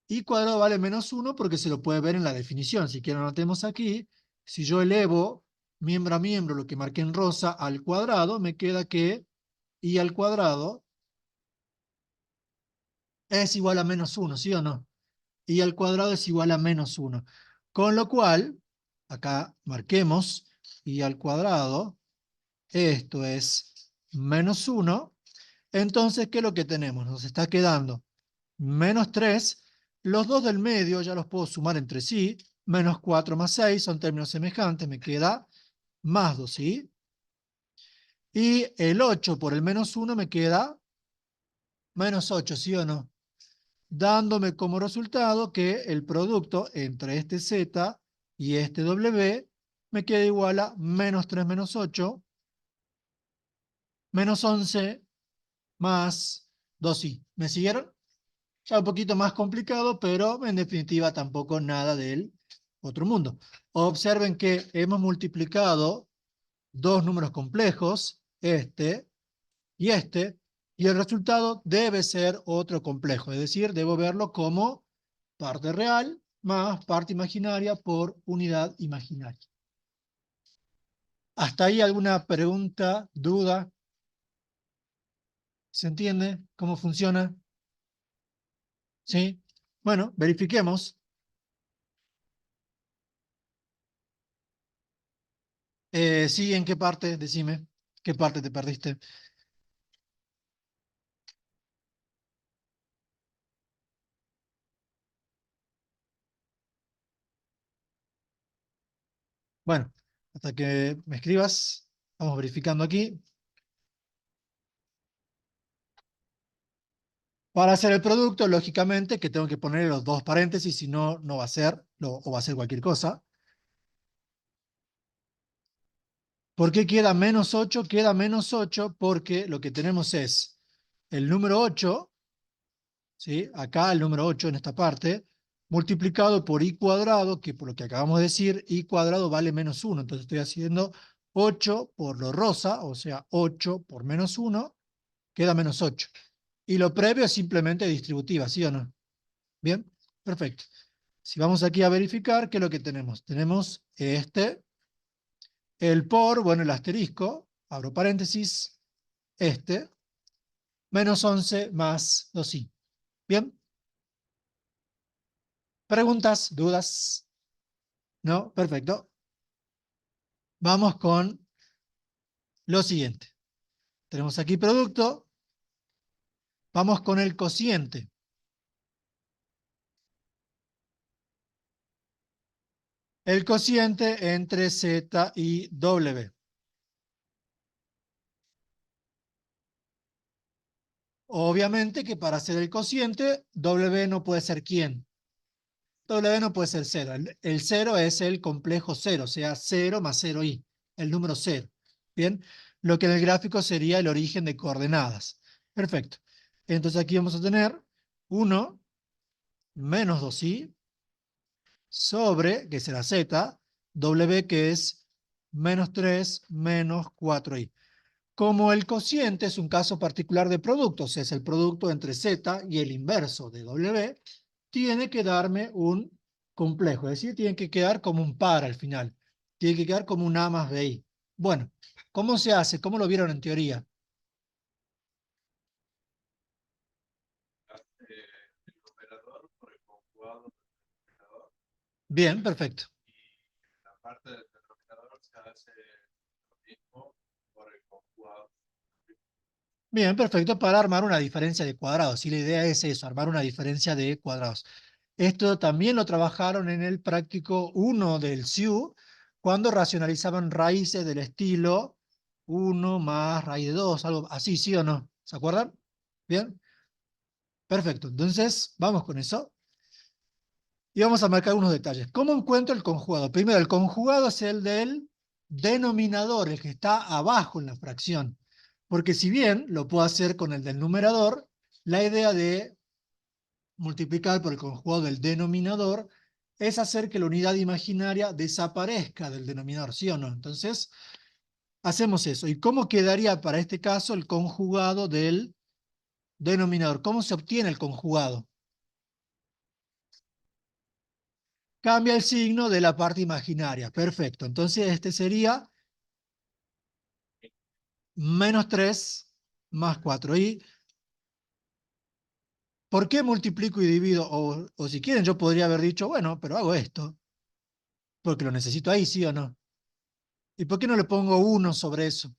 I cuadrado vale menos 1 porque se lo puede ver en la definición. Si quieren anotemos aquí. Si yo elevo miembro a miembro, lo que marqué en rosa, al cuadrado, me queda que I al cuadrado es igual a -1, ¿sí o no? I al cuadrado es igual a -1. Con lo cual, acá marquemos I al cuadrado, esto es -1. Entonces, ¿qué es lo que tenemos? Nos está quedando -3. Los dos del medio ya los puedo sumar entre sí. -4 más 6 son términos semejantes. Me queda +2, ¿sí? Y el 8 por el -1 me queda -8, ¿sí o no? Dándome como resultado que el producto entre este Z y este W me queda igual a -3 menos 8, -11 más 2i. ¿Me siguieron? Ya un poquito más complicado, pero en definitiva tampoco nada del otro mundo. Observen que hemos multiplicado dos números complejos, este, y el resultado debe ser otro complejo, es decir, debo verlo como parte real más parte imaginaria por unidad imaginaria. ¿Hasta ahí alguna pregunta, duda? ¿Se entiende cómo funciona? ¿Sí? Bueno, verifiquemos. Sí, ¿en qué parte? Decime. ¿Qué parte te perdiste? Bueno, hasta que me escribas, vamos verificando aquí. Para hacer el producto, lógicamente que tengo que poner los dos paréntesis, si no, no va a ser, o va a ser cualquier cosa. ¿Por qué queda -8? Queda -8 porque lo que tenemos es el número 8, ¿sí? Acá el número 8 en esta parte, multiplicado por i cuadrado, que por lo que acabamos de decir, i cuadrado vale -1. Entonces estoy haciendo 8 por lo rosa, o sea, 8 por -1, queda -8. Y lo previo es simplemente distributiva, ¿sí o no? Bien, perfecto. Si vamos aquí a verificar, ¿qué es lo que tenemos? Tenemos el por, bueno, el asterisco, abro paréntesis, -11 más 2i. Bien, preguntas, dudas, ¿no? Perfecto. Vamos con lo siguiente. Tenemos aquí producto, vamos con el cociente. El cociente entre z y w. Obviamente que para hacer el cociente, w no puede ser quién. W no puede ser 0. El 0 es el complejo 0, o sea, 0 más 0i, el número 0. Bien, lo que en el gráfico sería el origen de coordenadas. Perfecto. Entonces aquí vamos a tener 1 menos 2i sobre, que será z, w que es -3 menos 4i. Como el cociente es un caso particular de productos, es el producto entre z y el inverso de w, tiene que darme un complejo, es decir, tiene que quedar como un par al final, tiene que quedar como un a más bi. Bueno, ¿cómo se hace? ¿Cómo lo vieron en teoría? El operador por el conjugado del denominador Bien, perfecto. y la parte del denominador se hace lo mismo por el conjugado. Bien, perfecto, para armar una diferencia de cuadrados. Y la idea es eso, armar una diferencia de cuadrados. Esto también lo trabajaron en el práctico 1 del SIU, cuando racionalizaban raíces del estilo 1 más raíz de 2, algo así, ¿sí o no? ¿Se acuerdan? Bien, perfecto. Entonces, vamos con eso. Y vamos a marcar unos detalles. ¿Cómo encuentro el conjugado? Primero, el conjugado es el del denominador, el que está abajo en la fracción. Porque si bien lo puedo hacer con el del numerador, la idea de multiplicar por el conjugado del denominador es hacer que la unidad imaginaria desaparezca del denominador, ¿sí o no? Entonces, hacemos eso. ¿Y cómo quedaría para este caso el conjugado del denominador? ¿Cómo se obtiene el conjugado? cambia el signo de la parte imaginaria. Perfecto. Entonces este sería menos 3 más 4. ¿Y por qué multiplico y divido? O si quieren, yo podría haber dicho, bueno, pero hago esto, porque lo necesito ahí, ¿sí o no? ¿Y por qué no le pongo 1 sobre eso?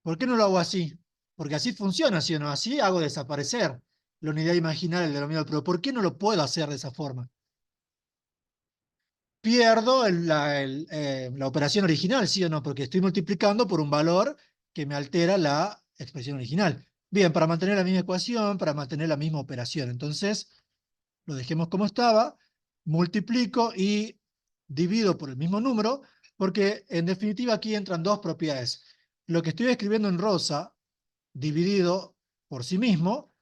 ¿Por qué no lo hago así? Porque así funciona, ¿sí o no? Así hago desaparecer la unidad imaginaria del denominador. Pero ¿por qué no lo puedo hacer de esa forma? Pierdo la operación original, ¿sí o no? Porque estoy multiplicando por un valor que me altera la expresión original. Bien, para mantener la misma ecuación, para mantener la misma operación. Entonces, lo dejemos como estaba, multiplico y divido por el mismo número, porque en definitiva aquí entran dos propiedades. Lo que estoy escribiendo en rosa, dividido por sí mismo,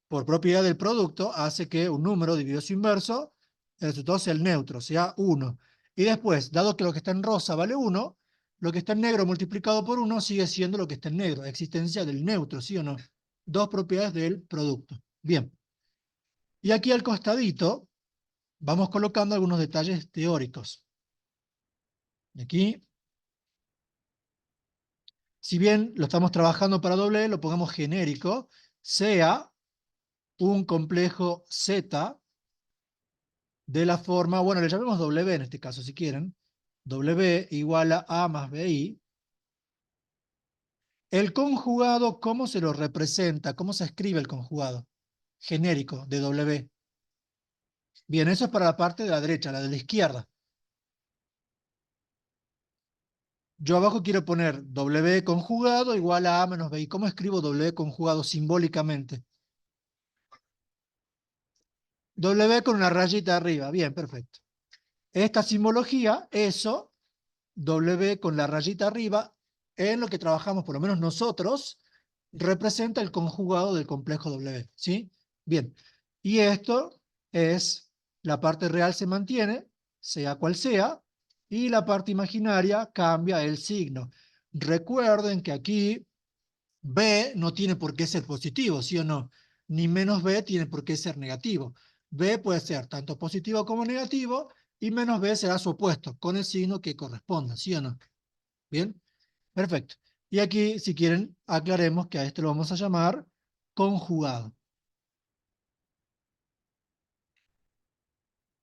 por propiedad del producto, hace que un número dividido su inverso, el resultado sea el neutro, sea 1. Y después, dado que lo que está en rosa vale 1, lo que está en negro multiplicado por 1 sigue siendo lo que está en negro, existencia del neutro, ¿sí o no? Dos propiedades del producto. Bien. Y aquí al costadito vamos colocando algunos detalles teóricos. Aquí, si bien lo estamos trabajando para doble, lo pongamos genérico, sea un complejo Z de la forma, bueno, le llamemos W en este caso si quieren, W igual a A más BI. El conjugado, ¿cómo se lo representa? ¿Cómo se escribe el conjugado? Genérico de W. Bien, eso es para la parte de la derecha, la de la izquierda. Yo abajo quiero poner W conjugado igual a menos BI. ¿Cómo escribo W conjugado simbólicamente? W con una rayita arriba. Bien, perfecto. Esta simbología, eso, W con la rayita arriba, en lo que trabajamos, por lo menos nosotros, representa el conjugado del complejo W. ¿Sí? Bien. Y esto es, la parte real se mantiene, sea cual sea, y la parte imaginaria cambia el signo. Recuerden que aquí B no tiene por qué ser positivo, ¿sí o no? Ni menos B tiene por qué ser negativo. B puede ser tanto positivo como negativo y menos B será su opuesto, con el signo que corresponda, ¿sí o no? ¿Bien? Perfecto. Y aquí, si quieren, aclaremos que a este lo vamos a llamar conjugado.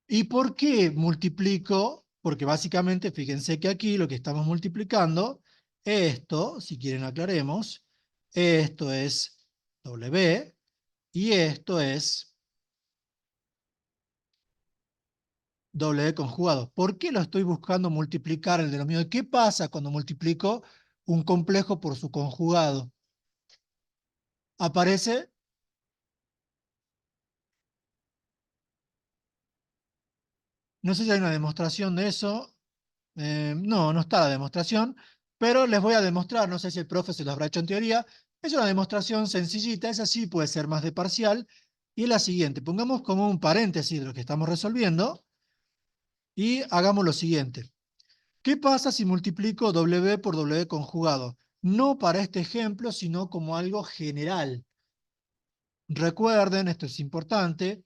¿Y por qué multiplico? Porque básicamente, fíjense que aquí lo que estamos multiplicando, esto, si quieren aclaremos, esto es W, y esto es W conjugado. ¿Por qué lo estoy buscando multiplicar el denominador? ¿Qué pasa cuando multiplico un complejo por su conjugado? Aparece, no sé si hay una demostración de eso. No, no está la demostración, pero les voy a demostrar, no sé si el profe se lo habrá hecho en teoría. Es una demostración sencillita, esa sí puede ser más de parcial. Y es la siguiente, pongamos como un paréntesis de lo que estamos resolviendo y hagamos lo siguiente. ¿Qué pasa si multiplico W por W conjugado? No para este ejemplo, sino como algo general. Recuerden, esto es importante,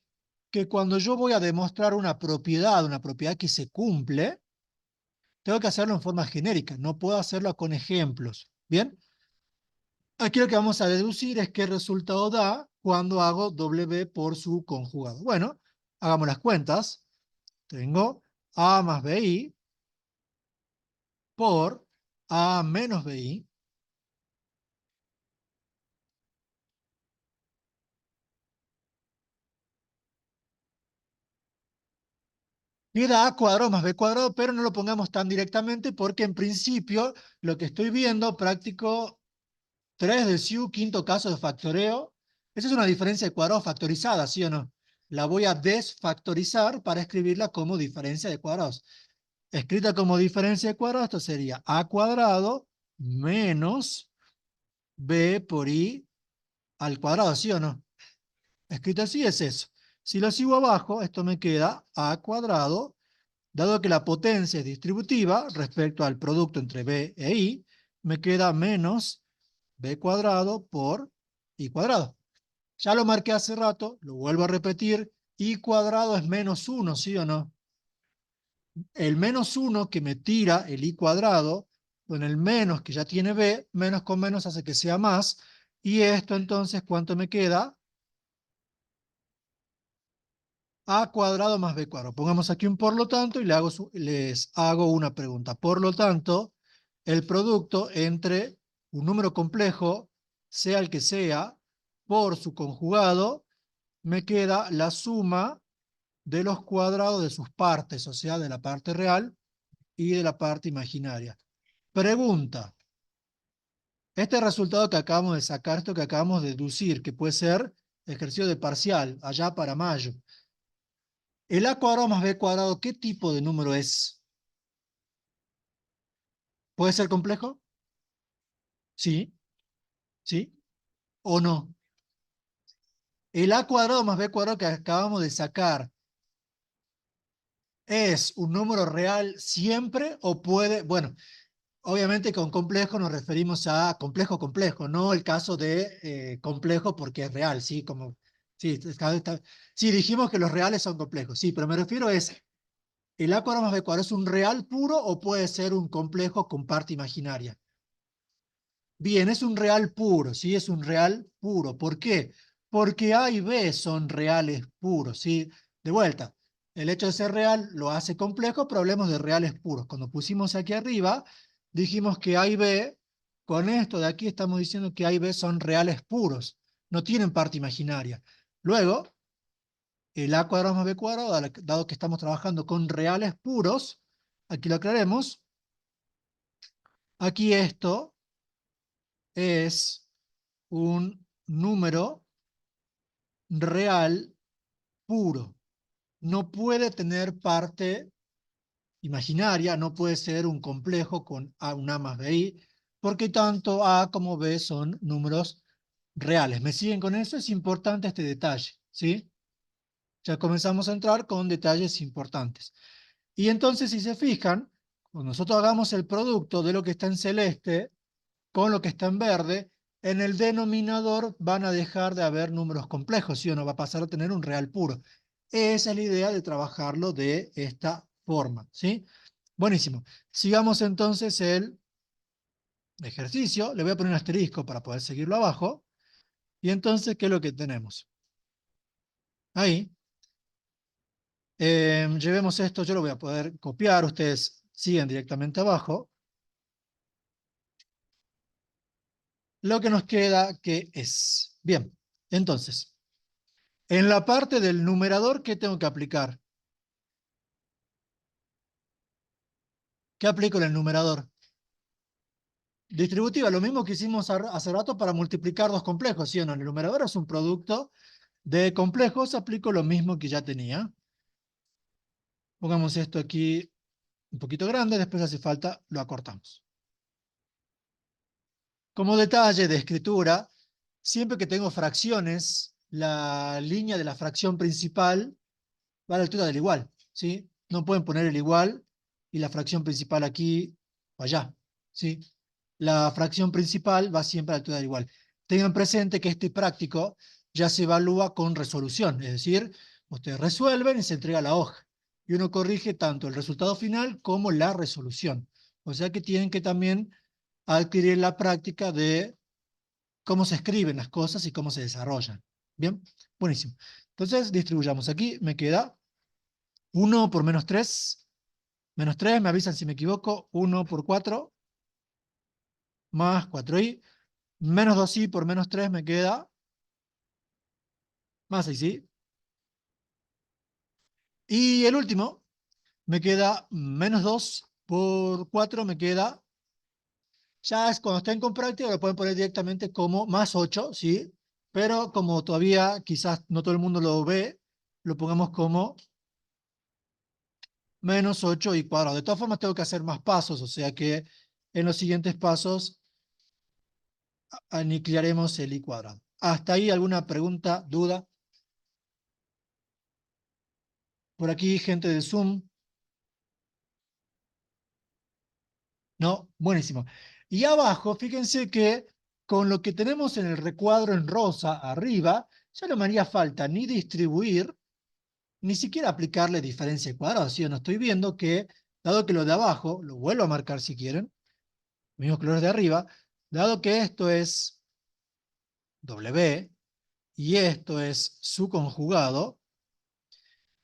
que cuando yo voy a demostrar una propiedad que se cumple, tengo que hacerlo en forma genérica, no puedo hacerlo con ejemplos. ¿Bien? Aquí lo que vamos a deducir es qué resultado da cuando hago W por su conjugado. Bueno, hagamos las cuentas. Tengo A más BI por A menos BI. Queda A cuadrado más B cuadrado, pero no lo pongamos tan directamente porque en principio lo que estoy viendo, práctico 3 del SIU, quinto caso de factoreo, esa es una diferencia de cuadrados factorizada, ¿sí o no? La voy a desfactorizar para escribirla como diferencia de cuadrados. Escrita como diferencia de cuadrados, esto sería A cuadrado menos B por I al cuadrado, ¿sí o no? Escrito así es eso. Si lo sigo abajo, esto me queda A cuadrado. Dado que la potencia es distributiva respecto al producto entre B e I, me queda menos B cuadrado por I cuadrado. Ya lo marqué hace rato, lo vuelvo a repetir. I cuadrado es menos 1, ¿sí o no? El menos 1 que me tira el i cuadrado, con el menos que ya tiene b, menos con menos hace que sea más. Y esto entonces, ¿cuánto me queda? A cuadrado más b cuadrado. Pongamos aquí un por lo tanto y les hago una pregunta. Por lo tanto, el producto entre un número complejo, sea el que sea, por su conjugado, me queda la suma de los cuadrados de sus partes, o sea, de la parte real y de la parte imaginaria. Pregunta. Este resultado que acabamos de sacar, esto que acabamos de deducir, que puede ser ejercicio de parcial, allá para mayo. El a cuadrado más b cuadrado, ¿qué tipo de número es? ¿Puede ser complejo? Sí, sí o no. El a cuadrado más b cuadrado que acabamos de sacar, ¿es un número real siempre o puede? Bueno, obviamente con complejo nos referimos a complejo complejo, no el caso de complejo porque es real, ¿sí? Como, sí, sí, dijimos que los reales son complejos, sí, pero me refiero es, ¿el a cuadrado más b cuadrado es un real puro o puede ser un complejo con parte imaginaria? Bien, es un real puro, ¿sí? Es un real puro. ¿Por qué? Porque A y B son reales puros, ¿sí? De vuelta, el hecho de ser real lo hace complejo, pero hablemos de reales puros. Cuando pusimos aquí arriba, dijimos que A y B, con esto de aquí estamos diciendo que A y B son reales puros, no tienen parte imaginaria. Luego, el A cuadrado más B cuadrado, dado que estamos trabajando con reales puros, aquí lo aclaremos, aquí esto es un número real puro. No puede tener parte imaginaria, no puede ser un complejo con A, un A más BI, porque tanto A como B son números reales. ¿Me siguen con eso? Es importante este detalle, ¿sí? Ya comenzamos a entrar con detalles importantes. Y entonces, si se fijan, cuando nosotros hagamos el producto de lo que está en celeste con lo que está en verde, en el denominador van a dejar de haber números complejos, ¿sí o no? Va a pasar a tener un real puro. Esa es la idea de trabajarlo de esta forma, ¿sí? Buenísimo. Sigamos entonces el ejercicio. Le voy a poner un asterisco para poder seguirlo abajo. Y entonces, ¿qué es lo que tenemos? Ahí. Llevemos esto, yo lo voy a poder copiar, ustedes siguen directamente abajo. Lo que nos queda, ¿qué es? Bien, entonces, en la parte del numerador, ¿qué tengo que aplicar? ¿Qué aplico en el numerador? Distributiva, lo mismo que hicimos hace rato para multiplicar dos complejos, ¿sí o no? En el numerador es un producto de complejos, aplico lo mismo que ya tenía. Pongamos esto aquí un poquito grande, después hace falta, lo acortamos. Como detalle de escritura, siempre que tengo fracciones, la línea de la fracción principal va a la altura del igual, ¿sí? No pueden poner el igual y la fracción principal aquí o allá, ¿sí? La fracción principal va siempre a la altura del igual. Tengan presente que este práctico ya se evalúa con resolución, es decir, ustedes resuelven y se entrega la hoja. Y uno corrige tanto el resultado final como la resolución. O sea que tienen que también adquirir la práctica de cómo se escriben las cosas y cómo se desarrollan. ¿Bien? Buenísimo. Entonces, distribuyamos aquí. Me queda 1 por menos 3, me avisan si me equivoco, 1 por 4, más 4i, menos 2i por menos 3 me queda, más 6i. Y el último, me queda menos 2 por 4, me queda, ya es cuando estén con práctica, lo pueden poner directamente como más 8, ¿sí? Pero como todavía quizás no todo el mundo lo ve, lo pongamos como menos 8 y cuadrado. De todas formas, tengo que hacer más pasos, o sea que en los siguientes pasos aniquilaremos el i cuadrado. ¿Hasta ahí alguna pregunta, duda? Por aquí, gente del Zoom. No, buenísimo. Y abajo, fíjense que con lo que tenemos en el recuadro en rosa arriba, ya no me haría falta ni distribuir, ni siquiera aplicarle diferencia de cuadrados. Si yo no estoy viendo que, dado que lo de abajo, lo vuelvo a marcar si quieren, mismos colores de arriba, dado que esto es W y esto es su conjugado,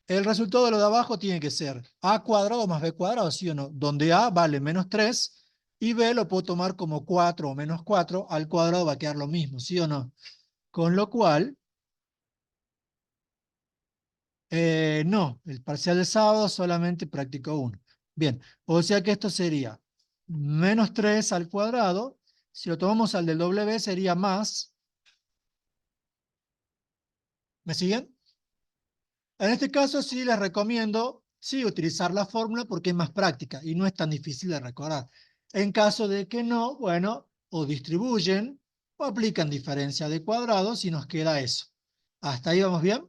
el resultado de lo de abajo tiene que ser a cuadrado más b cuadrado, ¿sí o no? Donde a vale menos 3 y b lo puedo tomar como 4 o menos 4, al cuadrado va a quedar lo mismo, ¿sí o no? Con lo cual, no, el parcial de sábado solamente práctico 1. Bien, o sea que esto sería menos 3 al cuadrado, si lo tomamos al del W sería más, ¿me siguen? En este caso sí les recomiendo, sí, utilizar la fórmula porque es más práctica y no es tan difícil de recordar. En caso de que no, bueno, o distribuyen o aplican diferencia de cuadrados y nos queda eso. ¿Hasta ahí vamos bien?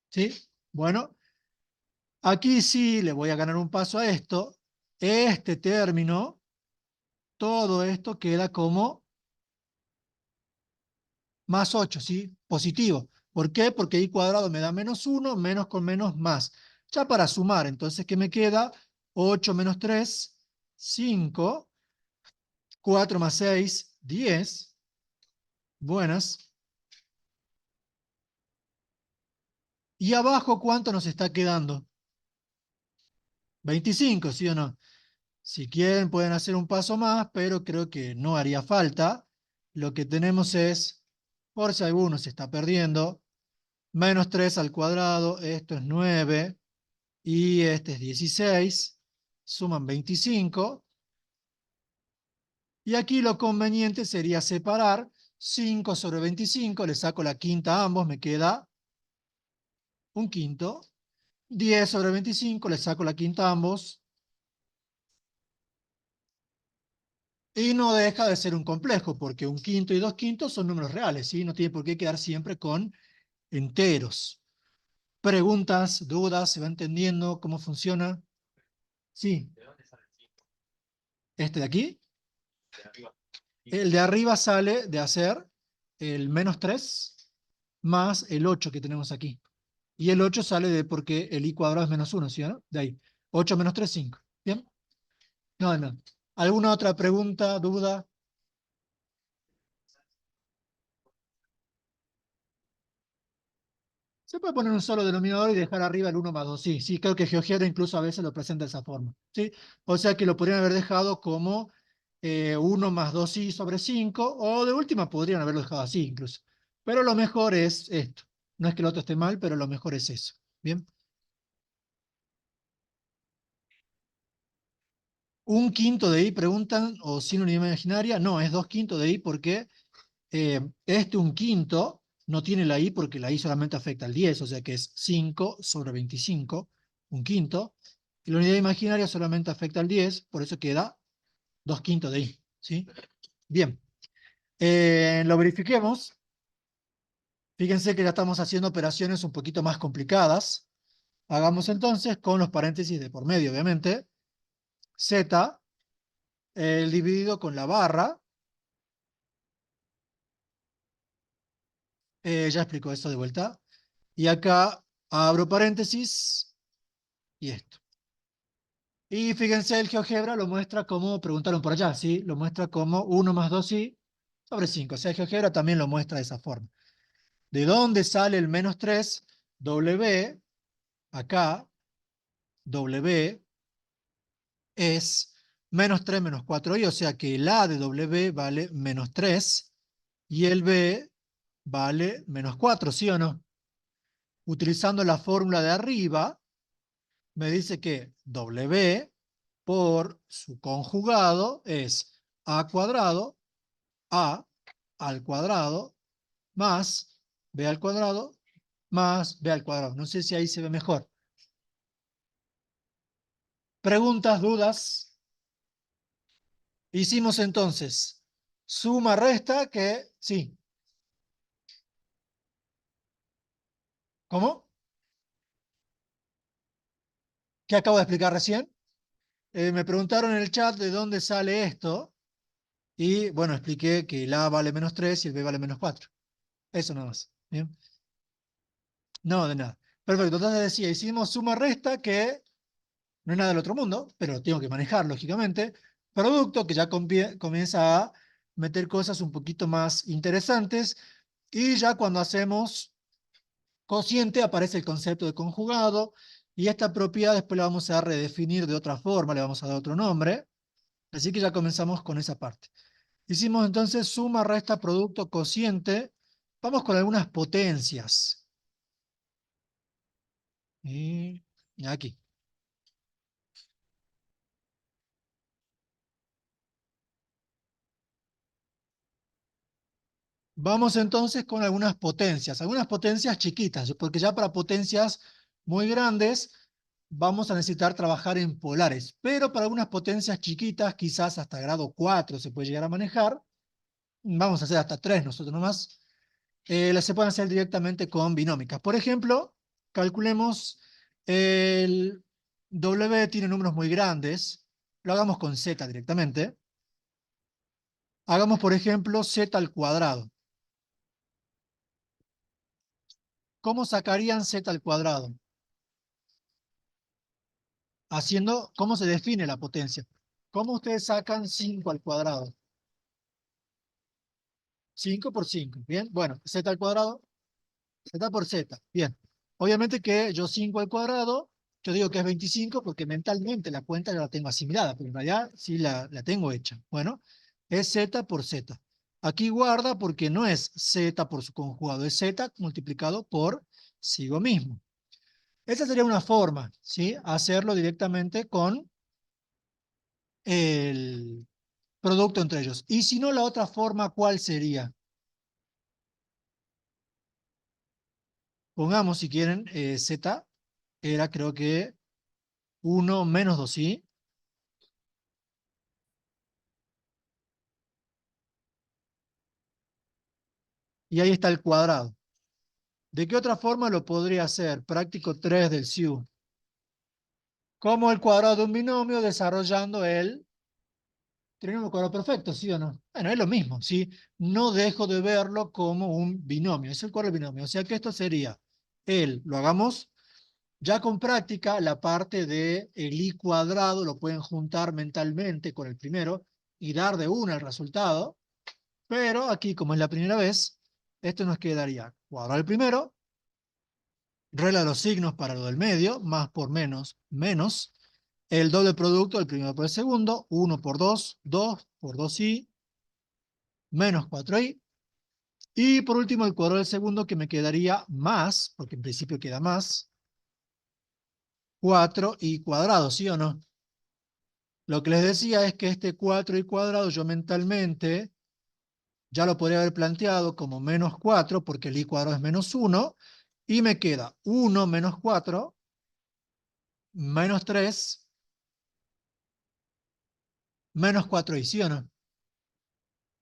¿Sí? Bueno, aquí sí le voy a ganar un paso a esto. Este término, todo esto queda como más 8, ¿sí? Positivo. ¿Por qué? Porque i cuadrado me da menos 1, menos con menos más. Ya para sumar, entonces, ¿qué me queda? 8 menos 3, 5, 4 más 6, 10. Buenas. ¿Y abajo cuánto nos está quedando? 25, ¿sí o no? Si quieren pueden hacer un paso más, pero creo que no haría falta. Lo que tenemos es, por si alguno se está perdiendo, menos 3 al cuadrado, esto es 9. Y este es 16, suman 25, y aquí lo conveniente sería separar 5 sobre 25, le saco la quinta a ambos, me queda un quinto, 10 sobre 25, le saco la quinta a ambos, y no deja de ser un complejo, porque un quinto y dos quintos son números reales, ¿sí? No tiene por qué quedar siempre con enteros. Preguntas, dudas, ¿se va entendiendo cómo funciona? Sí. ¿Este de aquí? El de arriba sale de hacer el menos 3 más el 8 que tenemos aquí. Y el 8 sale de porque el i cuadrado es menos 1, ¿sí o no? De ahí. 8 menos 3, 5. ¿Bien? No, no. ¿Alguna otra pregunta, duda? Se puede poner un solo denominador y dejar arriba el 1 más 2. Sí, sí, creo que GeoGebra incluso a veces lo presenta de esa forma. ¿Sí? O sea que lo podrían haber dejado como 1 más 2i sobre 5, o de última podrían haberlo dejado así incluso. Pero lo mejor es esto. No es que el otro esté mal, pero lo mejor es eso. ¿Bien? Un quinto de i, preguntan, o sin unidad imaginaria. No, es 2/5 de i porque este un quinto no tiene la i porque la i solamente afecta al 10, o sea que es 5 sobre 25, un quinto. Y la unidad imaginaria solamente afecta al 10, por eso queda 2/5 de i. ¿Sí? Bien, lo verifiquemos. Fíjense que ya estamos haciendo operaciones un poquito más complicadas. Hagamos entonces con los paréntesis de por medio, obviamente. Z, el dividido con la barra. Ya explico eso de vuelta. Y acá abro paréntesis y esto. Y fíjense, el GeoGebra lo muestra como, preguntaron por allá, ¿sí? Lo muestra como 1 más 2i sobre 5. O sea, el GeoGebra también lo muestra de esa forma. ¿De dónde sale el menos 3? W, acá, W es menos 3 menos 4i, o sea que el A de W vale menos 3 y el B vale menos 4, ¿sí o no? Utilizando la fórmula de arriba, me dice que W por su conjugado es A cuadrado, A al cuadrado, más B al cuadrado, más B al cuadrado. No sé si ahí se ve mejor. ¿Preguntas, dudas? Hicimos entonces suma, resta, que sí. ¿Cómo? ¿Qué acabo de explicar recién? Me preguntaron en el chat de dónde sale esto y bueno, expliqué que el A vale menos 3 y el B vale menos 4. Eso nada más. Bien. No, de nada. Perfecto, entonces decía, hicimos suma-resta, que no es nada del otro mundo, pero lo tengo que manejar, lógicamente. Producto, que ya comienza a meter cosas un poquito más interesantes. Y ya cuando hacemos cociente aparece el concepto de conjugado. Y esta propiedad después la vamos a redefinir de otra forma, le vamos a dar otro nombre. Así que ya comenzamos con esa parte. Hicimos entonces suma, resta, producto, cociente. Vamos con algunas potencias. Y aquí. Vamos entonces con algunas potencias chiquitas, porque ya para potencias muy grandes vamos a necesitar trabajar en polares, pero para algunas potencias chiquitas, quizás hasta grado 4 se puede llegar a manejar, vamos a hacer hasta 3 nosotros nomás, las se pueden hacer directamente con binómicas. Por ejemplo, calculemos el W tiene números muy grandes, lo hagamos con Z directamente. Hagamos, por ejemplo, Z al cuadrado. ¿Cómo sacarían Z al cuadrado? ¿Cómo se define la potencia? ¿Cómo ustedes sacan 5 al cuadrado? 5 por 5, ¿bien? Bueno, Z al cuadrado, Z por Z, bien. Obviamente que yo 5 al cuadrado, yo digo que es 25 porque mentalmente la cuenta ya la tengo asimilada, pero en realidad sí la tengo hecha. Bueno, es Z por Z. Aquí guarda porque no es Z por su conjugado, es Z multiplicado por sigo mismo. Esa sería una forma, ¿sí? Hacerlo directamente con el producto entre ellos. Y si no, la otra forma, ¿cuál sería? Pongamos, si quieren, Z era creo que 1 menos 2, ¿sí? Y ahí está el cuadrado. ¿De qué otra forma lo podría hacer? Práctico 3 del SIU. Como el cuadrado de un binomio desarrollando el trinomio cuadrado perfecto, ¿sí o no? Bueno, es lo mismo, ¿sí? No dejo de verlo como un binomio, es el cuadrado del binomio. O sea que esto sería lo hagamos ya con práctica, la parte de el i cuadrado lo pueden juntar mentalmente con el primero y dar de una el resultado, pero aquí, como es la primera vez, esto nos quedaría cuadrado el primero, regla de los signos para lo del medio, más por menos, menos, el doble producto del primero por el segundo, 1 por 2, 2 por 2i, menos 4i, y por último el cuadrado del segundo que me quedaría más, porque en principio queda más, 4i cuadrado, ¿sí o no? Lo que les decía es que este 4i cuadrado yo mentalmente ya lo podría haber planteado como menos 4 porque el i cuadrado es menos 1 y me queda 1 menos 4 menos 3 menos 4i, ¿sí o no?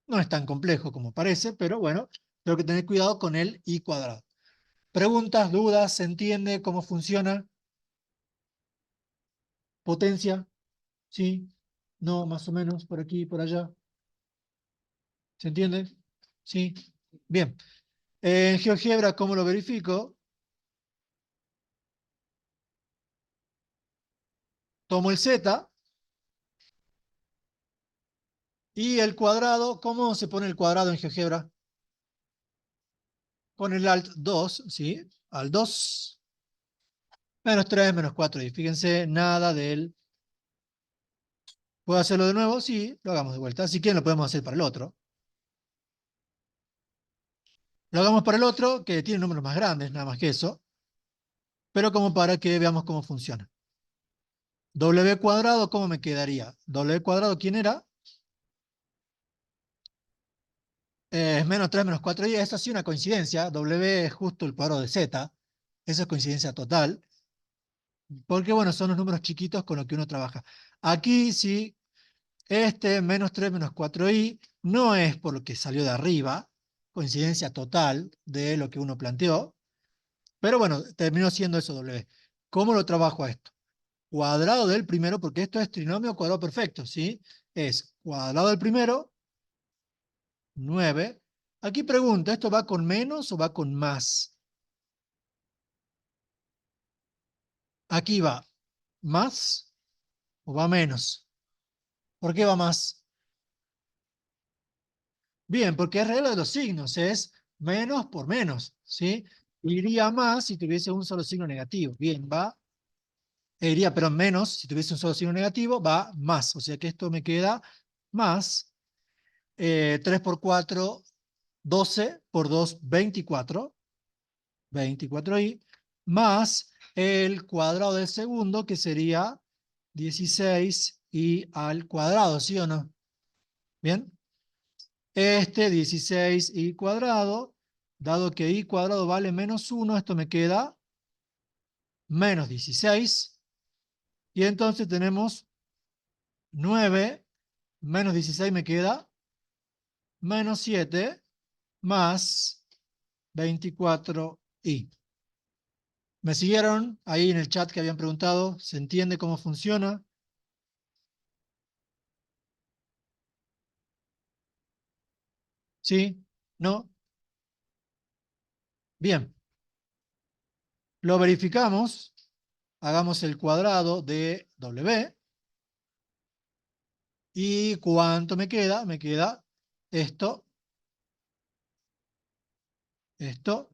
No es tan complejo como parece, pero bueno, tengo que tener cuidado con el i cuadrado. ¿Preguntas, dudas? ¿Se entiende cómo funciona? ¿Potencia? ¿Sí? ¿No? Más o menos, por aquí, por allá. ¿Se entiende? ¿Sí? Bien. En GeoGebra, ¿cómo lo verifico? Tomo el z y el cuadrado. ¿Cómo se pone el cuadrado en GeoGebra? Con el alt 2, ¿sí? Al 2, menos 3, menos 4. Y fíjense, nada del... ¿Puedo hacerlo de nuevo? Sí, lo hagamos de vuelta. Si quieren lo podemos hacer para el otro. Lo hagamos para el otro, que tiene números más grandes, nada más que eso. Pero como para que veamos cómo funciona. W cuadrado, ¿cómo me quedaría? W cuadrado, ¿quién era? Es menos 3 menos 4. Y esa sí una coincidencia. W es justo el cuadrado de Z. Esa es coincidencia total. Porque, bueno, son los números chiquitos con los que uno trabaja. Aquí sí, menos 3 menos 4i no es por lo que salió de arriba, coincidencia total de lo que uno planteó, pero bueno, terminó siendo eso W. ¿Cómo lo trabajo a esto? Cuadrado del primero, porque esto es trinomio cuadrado perfecto, ¿sí? Es cuadrado del primero, 9, Aquí pregunta, ¿esto va con menos o va con más? Aquí va más o va menos. ¿Por qué va más? Bien, porque es regla de los signos, es menos por menos, ¿sí? Iría más si tuviese un solo signo negativo. Bien, va, iría, pero menos si tuviese un solo signo negativo, va más. O sea que esto me queda más 3 por 4, 12 por 2, 24. 24i, más el cuadrado del segundo, que sería 16i al cuadrado, ¿sí o no? Bien. Este 16i cuadrado, dado que i cuadrado vale menos 1, esto me queda menos 16. Y entonces tenemos 9 menos 16 me queda menos 7 más 24i. ¿Me siguieron ahí en el chat que habían preguntado? ¿Se entiende cómo funciona? ¿Sí? ¿No? Bien. Lo verificamos. Hagamos el cuadrado de W. ¿Y cuánto me queda? Me queda esto, esto,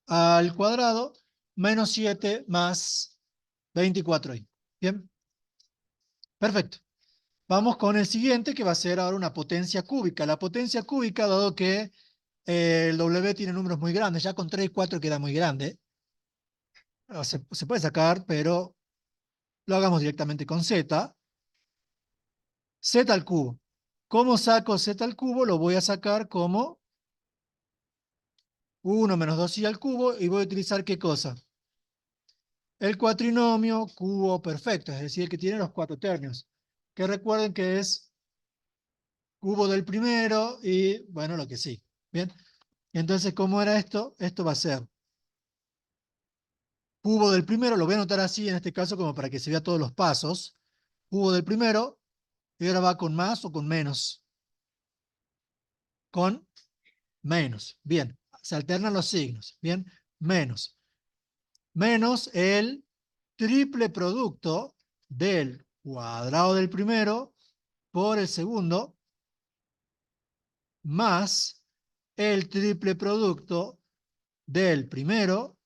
al cuadrado, menos 7 más 24i. Bien, perfecto. Vamos con el siguiente, que va a ser ahora una potencia cúbica. La potencia cúbica, dado que el W tiene números muy grandes, ya con 3 y 4 queda muy grande. Se puede sacar, pero lo hagamos directamente con Z. Z al cubo. ¿Cómo saco Z al cubo? Lo voy a sacar como 1 menos 2i al cubo y voy a utilizar ¿qué cosa? El cuatrinomio cubo perfecto, es decir, el que tiene los 4 términos. Que recuerden que es cubo del primero y, bueno, lo que sí. Bien, entonces, ¿cómo era esto? Esto va a ser cubo del primero, lo voy a anotar así en este caso como para que se vea todos los pasos. Cubo del primero, y ahora va con más o con menos. Con menos. Bien, se alternan los signos. Bien, menos. Menos el triple producto del cuadrado del primero por el segundo, más el triple producto del primero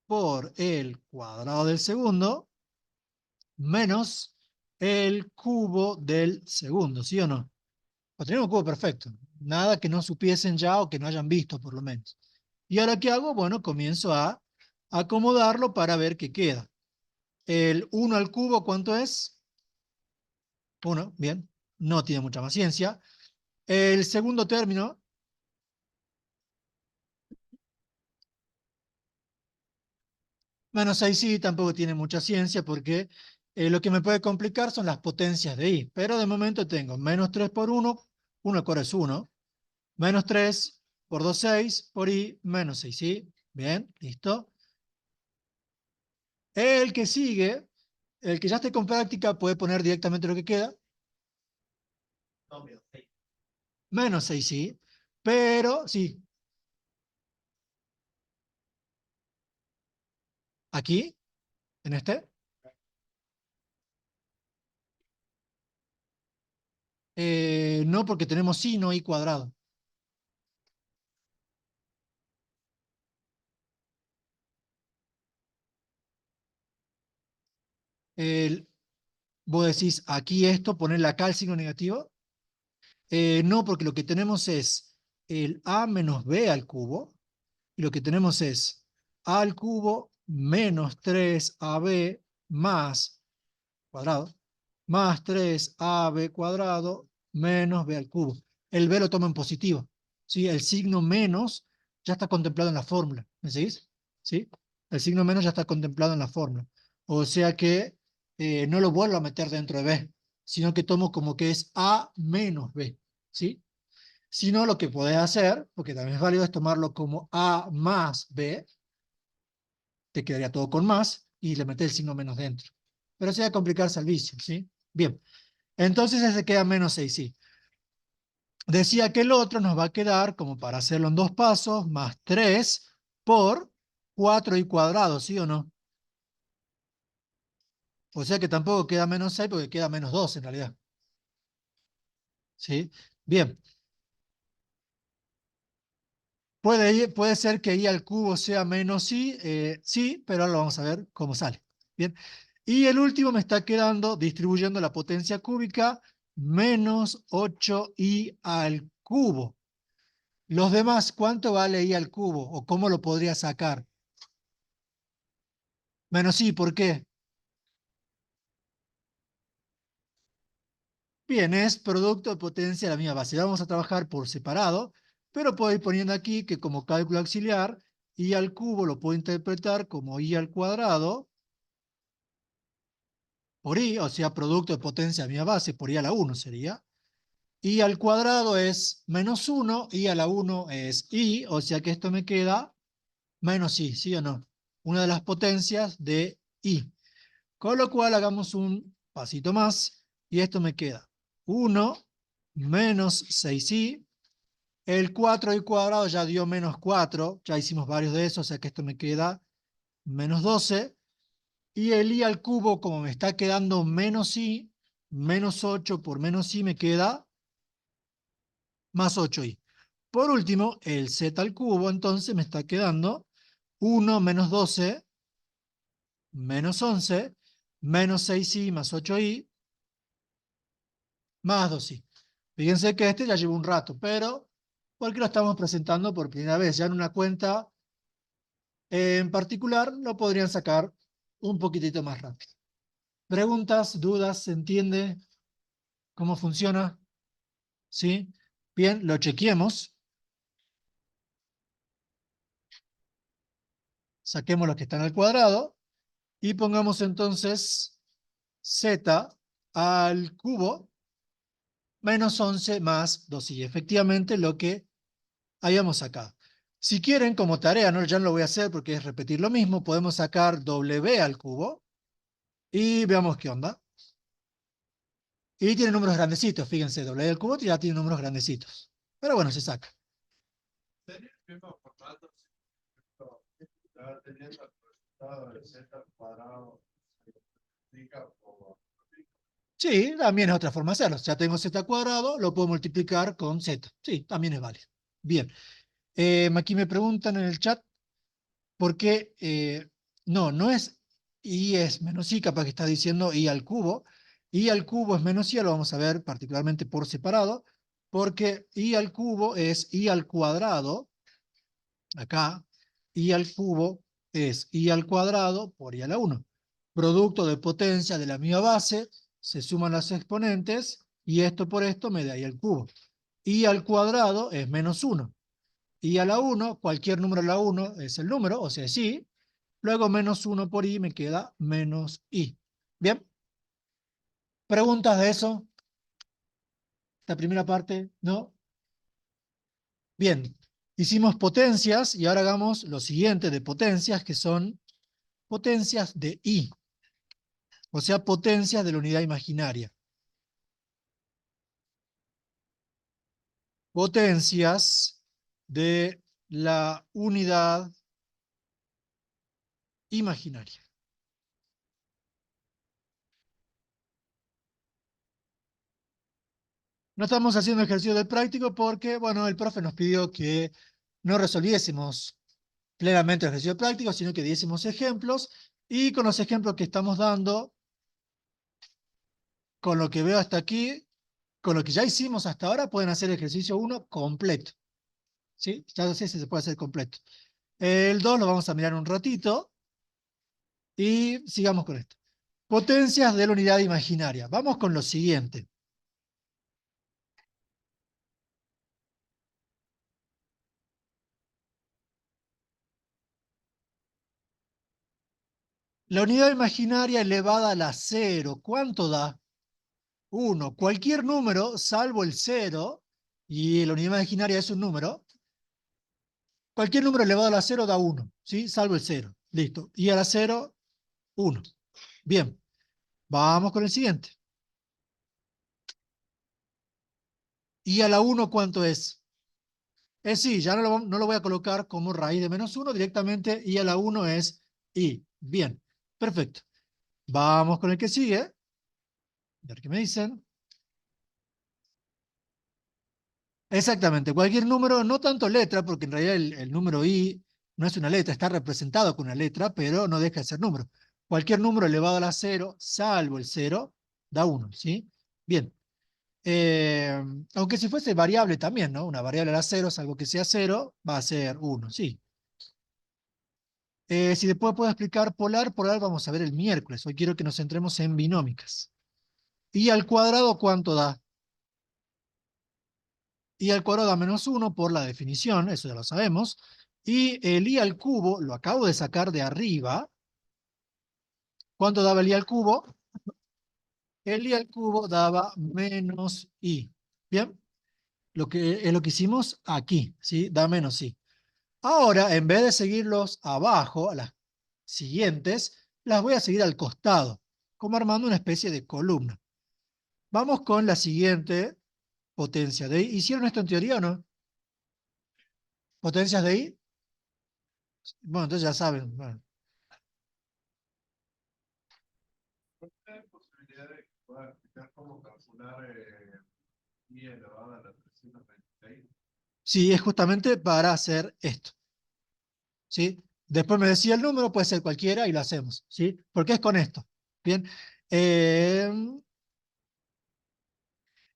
por el cuadrado del segundo, menos el cubo del segundo, ¿sí o no? Lo tenemos cubo perfecto. Nada que no supiesen ya o que no hayan visto, por lo menos. ¿Y ahora qué hago? Bueno, comienzo a acomodarlo para ver qué queda. El 1 al cubo, ¿cuánto es? 1, bien. No tiene mucha más ciencia. El segundo término, menos 6 sí, tampoco tiene mucha ciencia porque lo que me puede complicar son las potencias de i. Pero de momento tengo menos 3 por 1, 1 al cuadrado es 1, menos 3 por 2, 6, por i, menos 6, ¿sí? Bien, listo. El que sigue, el que ya esté con práctica, puede poner directamente lo que queda. Menos 6, sí. Pero, sí, aquí, en este, no porque tenemos sino i cuadrado. El, vos decís aquí esto, ponerle acá el signo negativo. No, porque lo que tenemos es el a menos b al cubo, y lo que tenemos es a al cubo menos 3ab más cuadrado, más 3ab cuadrado menos b al cubo. El b lo tomo en positivo, ¿sí? El signo menos ya está contemplado en la fórmula, ¿me seguís? ¿Sí? El signo menos ya está contemplado en la fórmula. O sea que no lo vuelvo a meter dentro de b, sino que tomo como que es a menos b, ¿sí? Si no, lo que podés hacer, porque también es válido, es tomarlo como a más b, te quedaría todo con más, y le metés el signo menos dentro. Pero se va a complicarse al vicio, ¿sí? Bien, entonces ese queda menos 6, sí. decía que el otro nos va a quedar, como para hacerlo en dos pasos, más 3 por 4i cuadrado, ¿sí o no? O sea que tampoco queda menos 6 porque queda menos 2 en realidad. ¿Sí? Bien. Puede ser que i al cubo sea menos i, sí, pero ahora lo vamos a ver cómo sale. Bien. Y el último me está quedando, distribuyendo la potencia cúbica, menos 8i al cubo. Los demás, ¿cuánto vale i al cubo? ¿O cómo lo podría sacar? Menos i, ¿por qué? Bien, es producto de potencia de la misma base. Vamos a trabajar por separado, pero puedo ir poniendo aquí que como cálculo auxiliar, i al cubo lo puedo interpretar como i al cuadrado por i, o sea, producto de potencia de la misma base, por i a la 1 sería. I al cuadrado es menos 1, i a la 1 es i, o sea que esto me queda menos i, ¿sí o no? Una de las potencias de i. Con lo cual hagamos un pasito más y esto me queda 1 menos 6i. El 4i cuadrado ya dio menos 4, ya hicimos varios de esos, o sea que esto me queda menos 12. Y el i al cubo, como me está quedando menos i, menos 8 por menos i me queda más 8i. Por último, el z al cubo, entonces me está quedando 1 menos 12 menos 11 menos 6i más 8i más 2i. Fíjense que este ya lleva un rato, pero porque lo estamos presentando por primera vez, ya en una cuenta en particular lo podrían sacar un poquitito más rápido. ¿Preguntas, dudas? ¿Se entiende cómo funciona? ¿Sí? Bien, lo chequeemos. Saquemos los que están al cuadrado y pongamos entonces z al cubo menos 11 más 2i. Efectivamente, lo que habíamos sacado. Si quieren, como tarea, ¿no? Ya no lo voy a hacer porque es repetir lo mismo, podemos sacar w al cubo y veamos qué onda. Y tiene números grandecitos, fíjense, w al cubo ya tiene números grandecitos. Pero bueno, se saca. Sería el mismo formato, si ya teniendo el resultado de z al cuadrado, se multiplica por Sí, también es otra forma de hacerlo. Ya tengo z cuadrado, lo puedo multiplicar con z. Sí, también es válido. Bien. Aquí me preguntan en el chat por qué no es i es menos i, capaz que está diciendo i al cubo. I al cubo es menos i, lo vamos a ver particularmente por separado, porque i al cubo es i al cuadrado, acá, i al cubo es i al cuadrado por i a la 1. Producto de potencia de la misma base, se suman las exponentes, y esto por esto me da i al cubo. I al cuadrado es menos 1. I a la 1, cualquier número a la 1 es el número, o sea, es i. Luego menos 1 por i me queda menos i. ¿Bien? ¿Preguntas de eso? ¿La primera parte? ¿No? Bien. Hicimos potencias y ahora hagamos lo siguiente de potencias, que son potencias de i, o sea, potencias de la unidad imaginaria. Potencias de la unidad imaginaria. No estamos haciendo ejercicio del práctico porque, bueno, el profe nos pidió que no resolviésemos plenamente el ejercicio práctico, sino que diésemos ejemplos, y con los ejemplos que estamos dando, con lo que veo hasta aquí, con lo que ya hicimos hasta ahora, pueden hacer el ejercicio 1 completo. ¿Sí? Ya no sé si se puede hacer completo. El 2 lo vamos a mirar un ratito y sigamos con esto. Potencias de la unidad imaginaria. Vamos con lo siguiente. La unidad imaginaria elevada a la 0, ¿cuánto da? 1. Cualquier número, salvo el 0, y la unidad imaginaria es un número, cualquier número elevado a la 0 da 1, ¿sí? Salvo el 0. Listo. Y a la 0, 1. Bien. Vamos con el siguiente. ¿Y a la 1 cuánto es? Sí, ya no lo voy a colocar como raíz de menos 1 directamente, y a la 1 es i. Bien, perfecto. Vamos con el que sigue. A ver qué me dicen. Exactamente, cualquier número, no tanto letra, porque en realidad el número i no es una letra, está representado con una letra, pero no deja de ser número. Cualquier número elevado a la 0, salvo el 0, da 1, ¿sí? Bien. Eh, Aunque si fuese variable también, ¿no? Una variable a la 0, salvo que sea 0, va a ser 1, sí. Si después puedo explicar polar vamos a ver el miércoles. Hoy quiero que nos centremos en binómicas. ¿Y al cuadrado cuánto da? Y al cuadrado da menos 1 por la definición, eso ya lo sabemos. Y el i al cubo, lo acabo de sacar de arriba. ¿Cuánto daba el i al cubo? El i al cubo daba menos i. ¿Bien? Es lo que hicimos aquí, ¿sí? Da menos i. Ahora, en vez de seguirlos abajo, a las siguientes, las voy a seguir al costado, como armando una especie de columna. Vamos con la siguiente potencia de i. ¿Hicieron esto en teoría o no? ¿Potencias de i? Bueno, entonces ya saben. Bueno. ¿Hay posibilidad de que pueda explicar cómo calcular i elevado a la 326? Sí, es justamente para hacer esto, ¿sí? Después me decía el número, puede ser cualquiera y lo hacemos, ¿sí? Porque es con esto. Bien. Eh,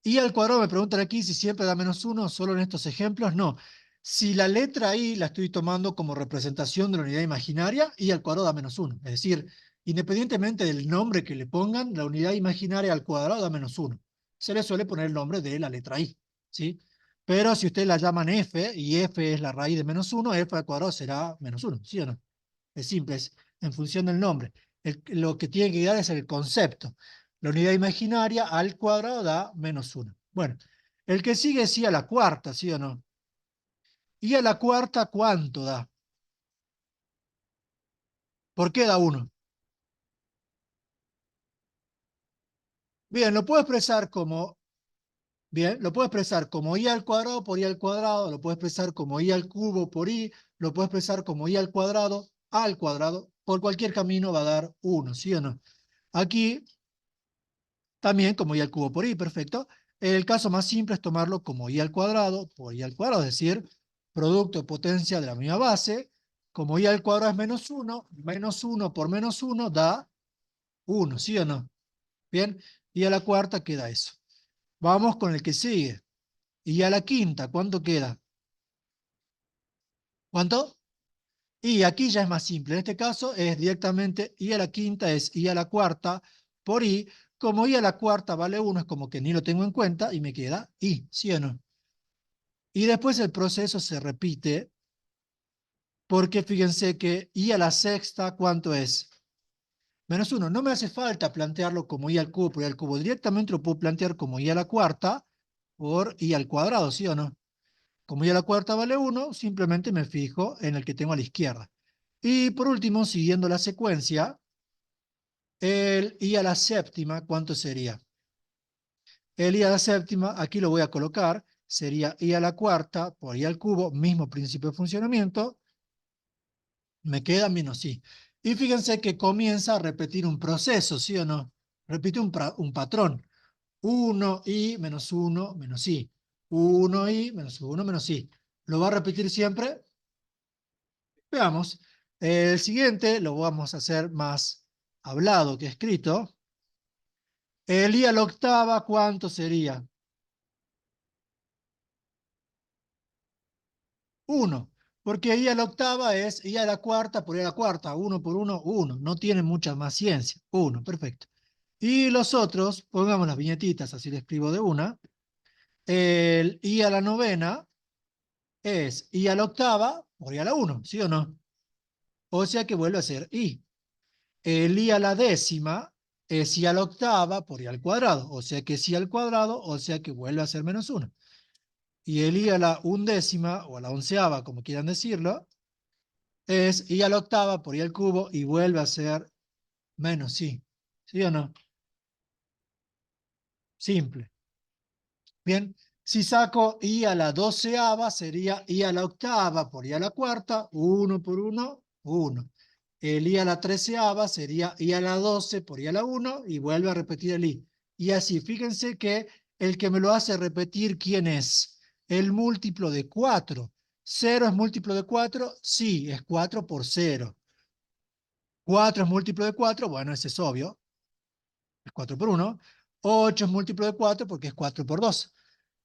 y al cuadrado me preguntan aquí si siempre da menos 1, solo en estos ejemplos. No. Si la letra i la estoy tomando como representación de la unidad imaginaria, i al cuadrado da menos 1. Es decir, independientemente del nombre que le pongan, la unidad imaginaria al cuadrado da menos 1. Se le suele poner el nombre de la letra i, ¿sí? Pero si ustedes la llaman f, y f es la raíz de menos 1, f al cuadrado será menos 1, ¿sí o no? Es simple, es en función del nombre. Lo que tiene que dar es el concepto. La unidad imaginaria al cuadrado da menos 1. Bueno, el que sigue es i a la cuarta, ¿sí o no? ¿Y a la cuarta cuánto da? ¿Por qué da 1? Bien, lo puedo expresar como, bien, lo puedo expresar como i al cuadrado por i al cuadrado, lo puedo expresar como i al cubo por i, lo puedo expresar como i al cuadrado, por cualquier camino va a dar 1, ¿sí o no? Aquí también como i al cubo por i, perfecto. El caso más simple es tomarlo como i al cuadrado por i al cuadrado, es decir, producto de potencia de la misma base. Como i al cuadrado es menos 1 por menos 1 da 1, ¿sí o no? Bien, y a la cuarta queda eso. Vamos con el que sigue. Y a la quinta, ¿cuánto queda? ¿Cuánto? Y aquí ya es más simple. En este caso es directamente i a la quinta es i a la cuarta por i. Como i a la cuarta vale 1, es como que ni lo tengo en cuenta y me queda i, ¿sí o no? Y después el proceso se repite porque fíjense que i a la sexta, ¿cuánto es? Menos 1. No me hace falta plantearlo como i al cubo por i al cubo. Directamente lo puedo plantear como i a la cuarta por i al cuadrado, ¿sí o no? Como i a la cuarta vale 1, simplemente me fijo en el que tengo a la izquierda. Y por último, siguiendo la secuencia, el i a la séptima, ¿cuánto sería? El i a la séptima, aquí lo voy a colocar, sería i a la cuarta por i al cubo, mismo principio de funcionamiento, me queda menos i. Y fíjense que comienza a repetir un proceso, ¿sí o no? Repite un patrón. 1i menos 1 menos i. 1i menos 1 menos i. ¿Lo va a repetir siempre? Veamos. El siguiente lo vamos a hacer más hablado que escrito. El i a la octava, ¿cuánto sería? 1. Porque i a la octava es i a la cuarta por i a la cuarta. 1 por 1, 1. No tiene mucha más ciencia. 1, perfecto. Y los otros, pongamos las viñetitas, así le escribo de una. El i a la novena es i a la octava por i a la 1, ¿sí o no? O sea que vuelve a ser i. El i a la décima es i a la octava por i al cuadrado, o sea que es i al cuadrado, o sea que vuelve a ser menos 1. Y el i a la undécima, o a la onceava, como quieran decirlo, es i a la octava por i al cubo y vuelve a ser menos i. ¿Sí o no? Simple. Bien. Si saco i a la 12ª, sería i a la 8ª por i a la 4ª, 1 por 1, 1. El i a la 13ª sería i a la 12 por i a la 1 y vuelve a repetir el i. Y así, fíjense que el que me lo hace repetir, ¿quién es? El múltiplo de 4. ¿0 es múltiplo de 4? Sí, es 4 por 0. 4 es múltiplo de 4, bueno, ese es obvio, es 4 por 1. 8 es múltiplo de 4 porque es 4 por 2.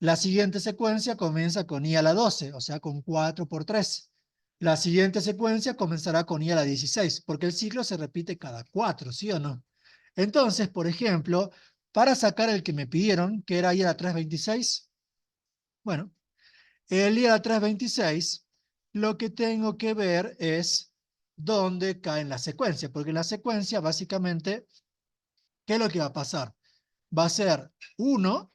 La siguiente secuencia comienza con i a la 12, o sea, con 4 por 3. La siguiente secuencia comenzará con i a la 16, porque el ciclo se repite cada 4, ¿sí o no? Entonces, por ejemplo, para sacar el que me pidieron, que era i a la 326, bueno, el i a la 326, lo que tengo que ver es dónde cae en la secuencia, porque en la secuencia, básicamente, ¿qué es lo que va a pasar? Va a ser 1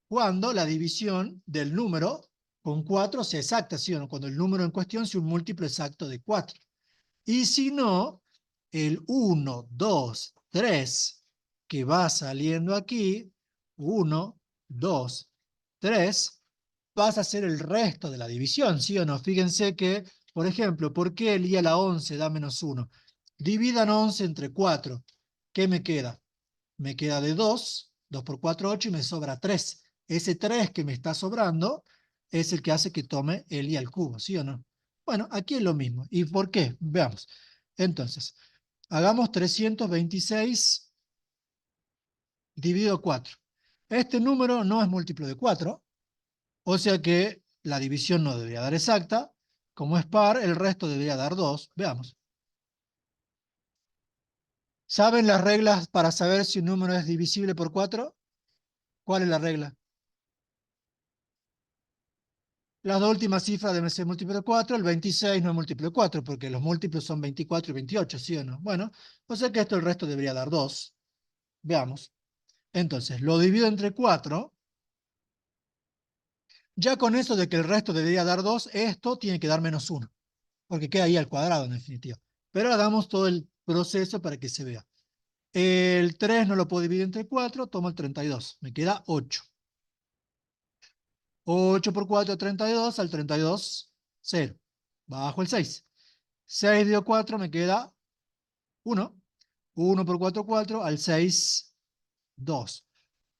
cuando la división del número con 4 sea exacta, ¿sí o no? Cuando el número en cuestión sea un múltiplo exacto de 4. Y si no, el 1, 2, 3 que va saliendo aquí, 1, 2, 3, vas a hacer el resto de la división, ¿sí o no? Fíjense que, por ejemplo, ¿por qué el i a la 11 da menos 1? Dividan 11 entre 4. ¿Qué me queda? Me queda de 2, 2 por 4, 8 y me sobra 3. Ese 3 que me está sobrando es el que hace que tome el i al cubo, ¿sí o no? Bueno, aquí es lo mismo. ¿Y por qué? Veamos. Entonces, hagamos 326 dividido 4. Este número no es múltiplo de 4, o sea que la división no debería dar exacta. Como es par, el resto debería dar 2. Veamos. ¿Saben las reglas para saber si un número es divisible por 4? ¿Cuál es la regla? Las dos últimas cifras deben ser múltiplo de 4, el 26 no es múltiplo de 4, porque los múltiplos son 24 y 28, ¿sí o no? Bueno, o sea que esto el resto debería dar 2. Veamos. Entonces, lo divido entre 4. Ya con eso de que el resto debería dar 2, esto tiene que dar menos 1, porque queda ahí al cuadrado en definitiva. Pero hagamos todo el proceso para que se vea. El 3 no lo puedo dividir entre 4, tomo el 32, me queda 8. 8 por 4, 32, al 32, 0. Bajo el 6. 6 dividido 4 me queda 1. 1 por 4, 4, al 6, 2.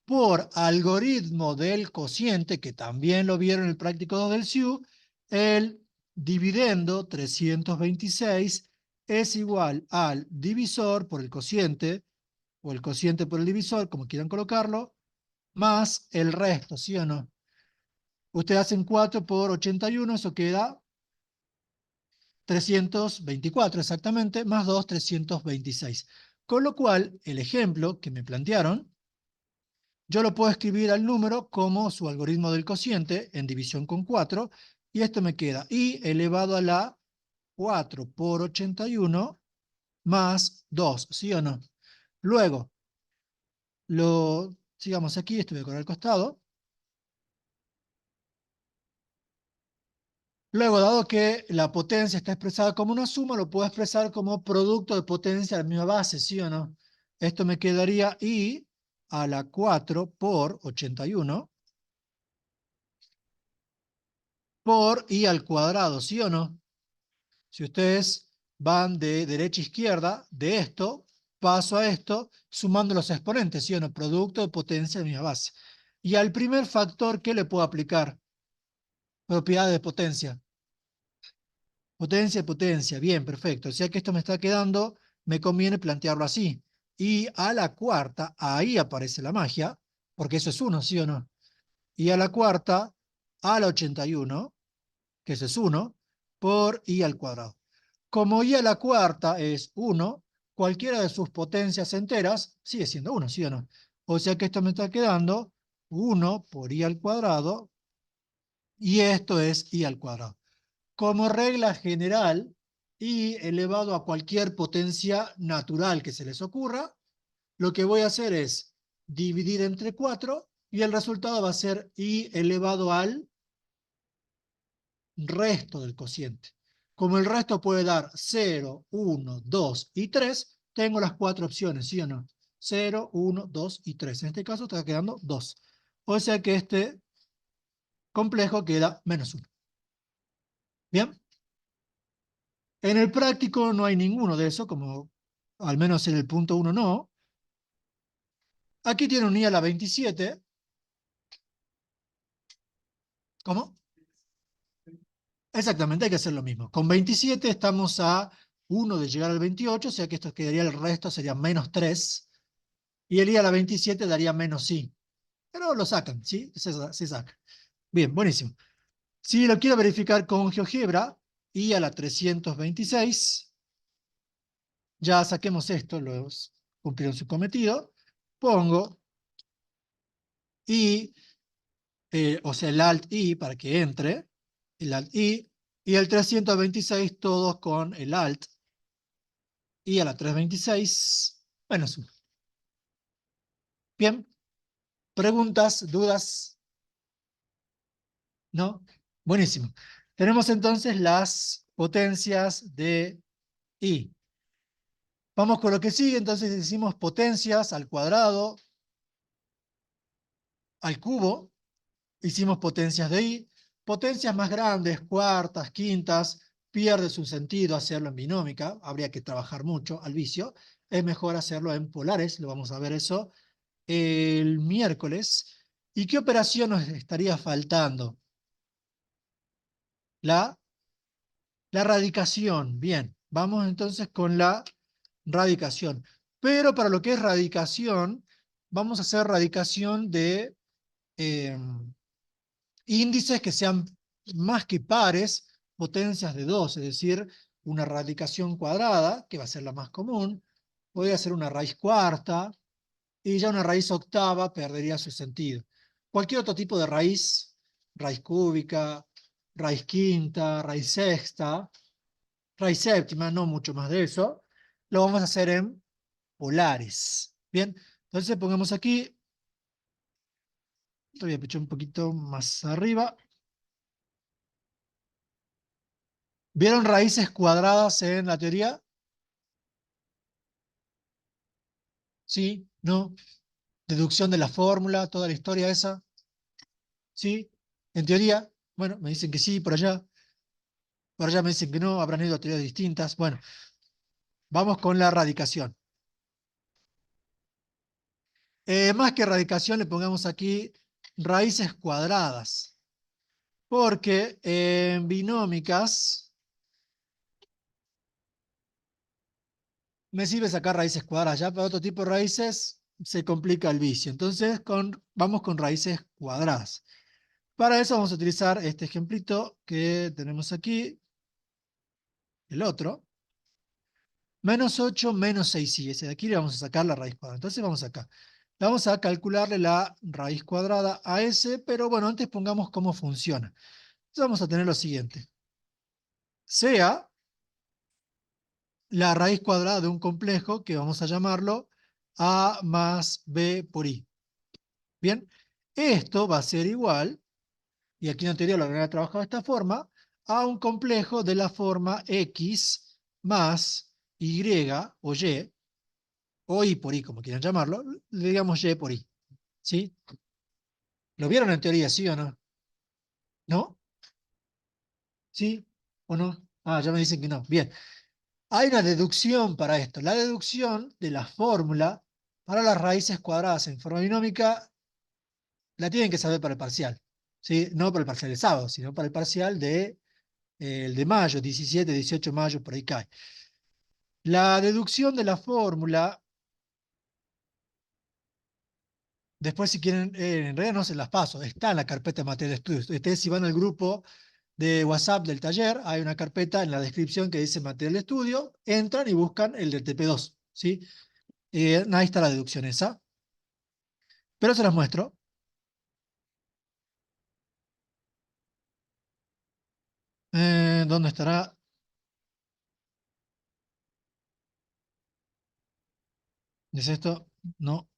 Por algoritmo del cociente, que también lo vieron en el práctico 2 del SIU, el dividendo 326 es igual al divisor por el cociente, o el cociente por el divisor, como quieran colocarlo, más el resto, ¿sí o no? Ustedes hacen 4 por 81, eso queda 324 exactamente, más 2, 326. Con lo cual, el ejemplo que me plantearon, yo lo puedo escribir al número como su algoritmo del cociente en división con 4, y esto me queda i elevado a la 4 por 81 más 2, ¿sí o no? Luego, sigamos aquí, esto voy a correr al costado. Luego, dado que la potencia está expresada como una suma, lo puedo expresar como producto de potencia a la misma base, ¿sí o no? Esto me quedaría i a la 4 por 81 por i al cuadrado, ¿sí o no? Si ustedes van de derecha a izquierda, de esto, paso a esto, sumando los exponentes, ¿sí o no? Producto de potencia a la misma base. Y al primer factor, ¿qué le puedo aplicar? Propiedades de potencia. Potencia, potencia, bien, perfecto. O sea que esto me está quedando, me conviene plantearlo así. Y a la cuarta, ahí aparece la magia, porque eso es 1, ¿sí o no? Y a la cuarta, a la 81, que eso es 1, por i al cuadrado. Como i a la cuarta es 1, cualquiera de sus potencias enteras sigue siendo 1, ¿sí o no? O sea que esto me está quedando 1 por i al cuadrado, y esto es i al cuadrado. Como regla general, y elevado a cualquier potencia natural que se les ocurra, lo que voy a hacer es dividir entre 4 y el resultado va a ser i elevado al resto del cociente. Como el resto puede dar 0, 1, 2 y 3, tengo las 4 opciones, ¿sí o no? 0, 1, 2 y 3. En este caso está quedando 2. O sea que este complejo queda -1. ¿Bien? En el práctico no hay ninguno de eso, como al menos en el punto 1 no. Aquí tiene un i a la 27. ¿Cómo? Exactamente, hay que hacer lo mismo. Con 27 estamos a 1 de llegar al 28, o sea que esto quedaría, el resto sería -3. Y el i a la 27 daría -i. Pero lo sacan, ¿sí? Se saca. Bien, buenísimo. Si lo quiero verificar con GeoGebra, i a la 326, ya saquemos esto, los cumplieron su cometido. Pongo i, o sea, el alt i para que entre, el alt i, y el 326 todos con el alt i a la 326 -1. Bien, preguntas, dudas, ¿no? Buenísimo. Tenemos entonces las potencias de i. Vamos con lo que sigue, entonces decimos potencias al cuadrado, al cubo, hicimos potencias de i, potencias más grandes, cuartas, quintas, pierde su sentido hacerlo en binómica, habría que trabajar mucho al vicio, es mejor hacerlo en polares, lo vamos a ver eso el miércoles. ¿Y qué operación nos estaría faltando? La, la radicación, bien, vamos entonces con la radicación. Pero para lo que es radicación, vamos a hacer radicación de eh, índices que sean más que pares, potencias de 2, es decir, una radicación cuadrada, que va a ser la más común, podría ser una raíz cuarta, y ya una raíz octava perdería su sentido. Cualquier otro tipo de raíz, raíz cúbica, raíz quinta, raíz sexta, raíz séptima, no mucho más de eso, lo vamos a hacer en polares. Bien, entonces pongamos aquí, voy a pichar un poquito más arriba. ¿Vieron raíces cuadradas en la teoría? ¿Sí? ¿No? Deducción de la fórmula, toda la historia esa. ¿Sí? En teoría, bueno, me dicen que sí, por allá me dicen que no, habrán ido a teorías distintas. Bueno, vamos con la radicación. Más que radicación le pongamos aquí raíces cuadradas, porque en binómicas me sirve sacar raíces cuadradas. Ya para otro tipo de raíces se complica el vicio. Entonces vamos con raíces cuadradas. Para eso vamos a utilizar este ejemplito que tenemos aquí, el otro. -8, -6 y ese de aquí le vamos a sacar la raíz cuadrada. Entonces vamos acá. Vamos a calcularle la raíz cuadrada a ese, pero bueno, antes pongamos cómo funciona. Entonces vamos a tener lo siguiente. Sea la raíz cuadrada de un complejo que vamos a llamarlo a más b por i. Bien, esto va a ser igual, y aquí en teoría lo habría trabajado de esta forma, a un complejo de la forma x más y o i por i, como quieran llamarlo, le digamos y por i. ¿Sí? ¿Lo vieron en teoría, sí o no? ¿No? ¿Sí o no? Ah, ya me dicen que no. Bien. Hay una deducción para esto. La deducción de la fórmula para las raíces cuadradas en forma binómica la tienen que saber para el parcial. ¿Sí? No para el parcial de sábado, sino para el parcial de, el de mayo, 17, 18 de mayo, por ahí cae. La deducción de la fórmula, después si quieren, en realidad no se las paso, está en la carpeta de materia de estudios. Ustedes si van al grupo de WhatsApp del taller, hay una carpeta en la descripción que dice material de estudio, entran y buscan el del TP2, ¿sí? Ahí está la deducción esa, pero se las muestro. ¿Dónde estará? ¿Es esto? No,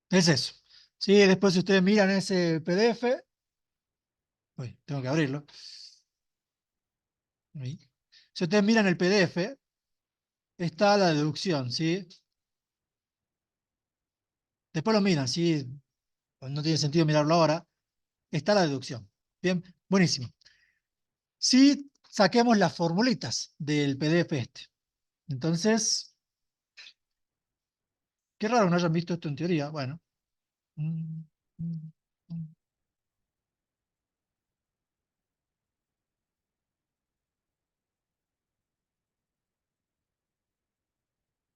es eso. Sí, después si ustedes miran ese PDF, uy, tengo que abrirlo. Ahí. Si ustedes miran el PDF, está la deducción, ¿sí? Después lo miran, ¿sí? no tiene sentido mirarlo ahora, está la deducción. Bien, buenísimo. Si saquemos las formulitas del PDF este. Entonces, qué raro que no hayan visto esto en teoría. Bueno. Mm, mm, mm.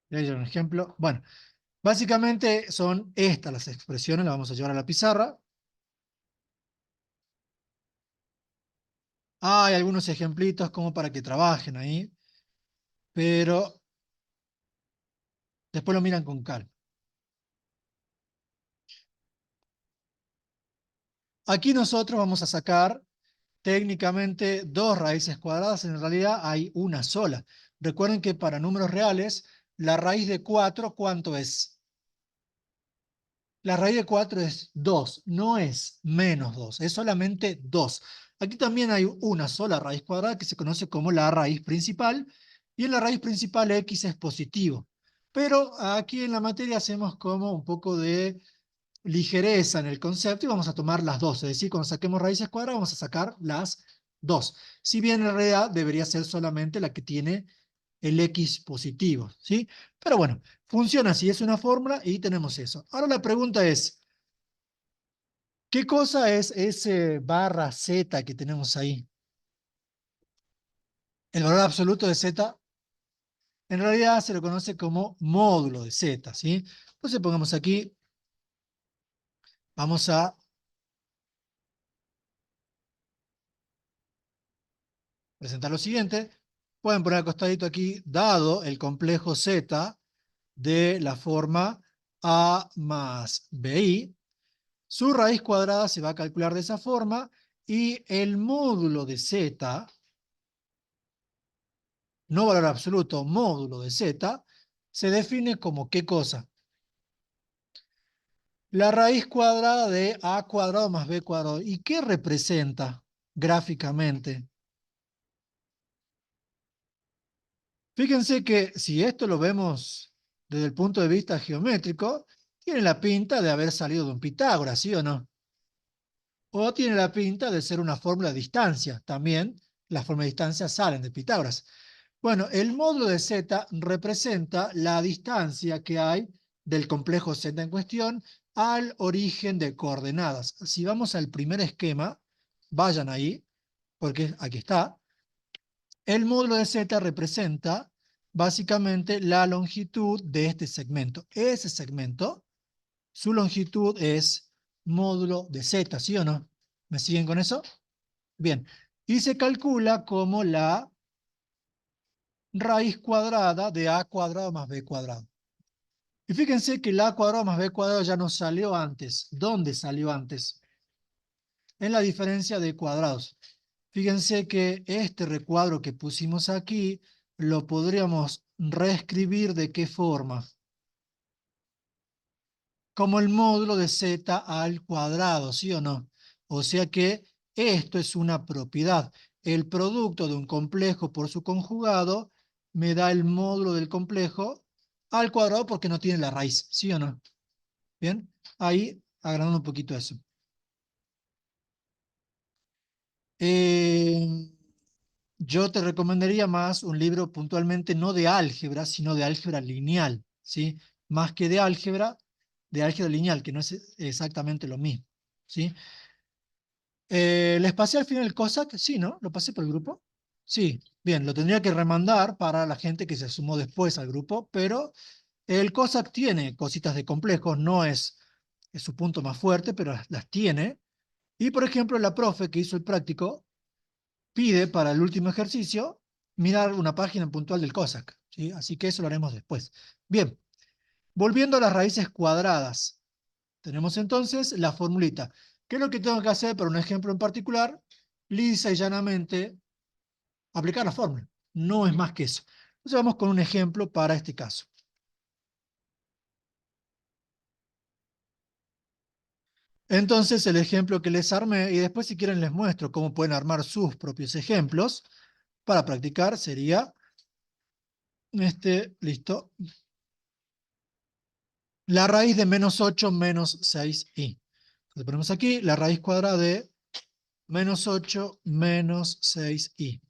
Voy a dar un ejemplo. Bueno, básicamente son estas las expresiones, las vamos a llevar a la pizarra. Hay algunos ejemplitos como para que trabajen ahí, pero después lo miran con calma. Aquí nosotros vamos a sacar técnicamente dos raíces cuadradas, en realidad hay una sola. Recuerden que para números reales, la raíz de 4, ¿cuánto es? La raíz de 4 es 2, no es menos 2, es solamente 2. Aquí también hay una sola raíz cuadrada que se conoce como la raíz principal, y en la raíz principal x es positivo. Pero aquí en la materia hacemos como un poco de ligereza en el concepto y vamos a tomar las dos. Es decir, cuando saquemos raíces cuadradas vamos a sacar las dos. Si bien en realidad debería ser solamente la que tiene el X positivo, ¿sí? Pero bueno, funciona así, es una fórmula y tenemos eso. Ahora la pregunta es, ¿qué cosa es ese barra Z que tenemos ahí? El valor absoluto de Z, en realidad se lo conoce como módulo de Z, ¿sí? Entonces pongamos aquí, vamos a presentar lo siguiente. Pueden poner al costadito aquí, dado el complejo Z de la forma A más BI, su raíz cuadrada se va a calcular de esa forma y el módulo de Z, no valor absoluto, módulo de Z, se define como ¿qué cosa? La raíz cuadrada de A cuadrado más B cuadrado. ¿Y qué representa gráficamente? Fíjense que si esto lo vemos desde el punto de vista geométrico, tiene la pinta de haber salido de un Pitágoras, ¿sí o no? O tiene la pinta de ser una fórmula de distancia. También las fórmulas de distancia salen de Pitágoras. Bueno, el módulo de Z representa la distancia que hay del complejo Z en cuestión al origen de coordenadas. Si vamos al primer esquema, vayan ahí, porque aquí está. El módulo de Z representa básicamente la longitud de este segmento. Ese segmento, su longitud es módulo de Z, ¿sí o no? ¿Me siguen con eso? Bien. Y se calcula como la raíz cuadrada de A cuadrado más B cuadrado. Y fíjense que la A cuadrado más B cuadrado ya nos salió antes. ¿Dónde salió antes? En la diferencia de cuadrados. Fíjense que este recuadro que pusimos aquí lo podríamos reescribir de qué forma. Como el módulo de Z al cuadrado, ¿sí o no? O sea que esto es una propiedad. El producto de un complejo por su conjugado me da el módulo del complejo al cuadrado porque no tiene la raíz, ¿sí o no? Bien, ahí agrandando un poquito eso. Eh, yo te recomendaría más un libro puntualmente no de álgebra, sino de álgebra lineal, ¿sí? Más que de álgebra lineal, que no es exactamente lo mismo, ¿sí? ¿Les pasé al final el COSAC? Sí, ¿no? ¿Lo pasé por el grupo? Sí, bien, lo tendría que remandar para la gente que se sumó después al grupo, pero el COSAC tiene cositas de complejos, no es su punto más fuerte, pero las tiene. Y, por ejemplo, la profe que hizo el práctico pide para el último ejercicio mirar una página puntual del COSAC, ¿sí? Así que eso lo haremos después. Bien, volviendo a las raíces cuadradas, tenemos entonces la formulita. ¿Qué es lo que tengo que hacer para un ejemplo en particular? Lisa y llanamente aplicar la fórmula. No es más que eso. Entonces vamos con un ejemplo para este caso. Entonces el ejemplo que les armé, y después si quieren les muestro cómo pueden armar sus propios ejemplos para practicar, sería listo. La raíz de -8 menos 6i. Le ponemos aquí la raíz cuadrada de menos 8 menos 6i.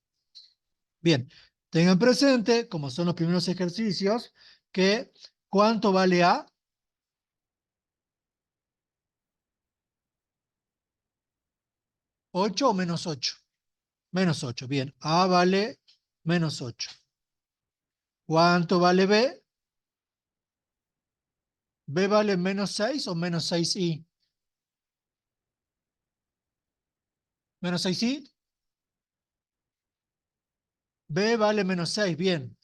Bien, tengan presente, como son los primeros ejercicios, que ¿cuánto vale a? 8 o menos 8. Menos 8, bien. A vale menos 8. ¿Cuánto vale B? B vale menos 6 o menos 6i. Menos 6i. B vale menos 6, bien.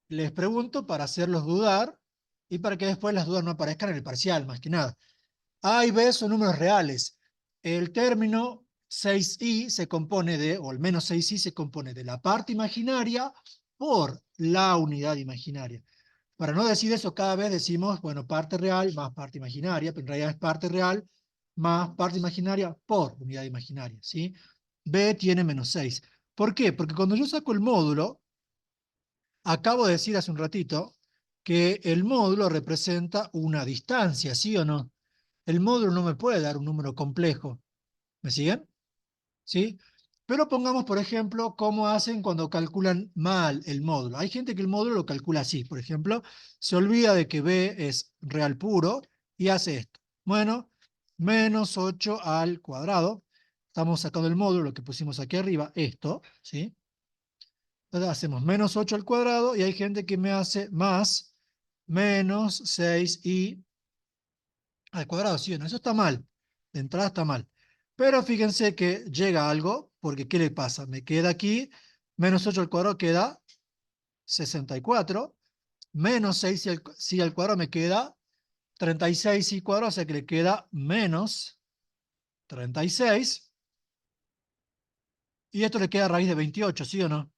Les pregunto para hacerlos dudar y para que después las dudas no aparezcan en el parcial, más que nada. A y B son números reales. El término 6i se compone de, o al menos 6i se compone de la parte imaginaria por la unidad imaginaria. Para no decir eso, cada vez decimos, bueno, parte real más parte imaginaria, pero en realidad es parte real más parte imaginaria por unidad imaginaria, ¿sí? B tiene menos 6. ¿Por qué? Porque cuando yo saco el módulo, acabo de decir hace un ratito que el módulo representa una distancia, ¿sí o no? El módulo no me puede dar un número complejo. ¿Me siguen? ¿Sí? Pero pongamos, por ejemplo, cómo hacen cuando calculan mal el módulo. Hay gente que el módulo lo calcula así. Por ejemplo, se olvida de que B es real puro y hace esto. Bueno, menos 8 al cuadrado. Estamos sacando el módulo, lo que pusimos aquí arriba, esto, ¿sí? Entonces hacemos menos 8 al cuadrado y hay gente que me hace más menos 6i al cuadrado, ¿sí o no? Eso está mal. De entrada está mal. Pero fíjense que llega algo, porque ¿qué le pasa? Me queda aquí, menos 8 al cuadrado queda 64, menos 6 si al cuadrado me queda 36 y cuadrado, o sea que le queda menos 36. Y esto le queda raíz de 28, ¿sí o no?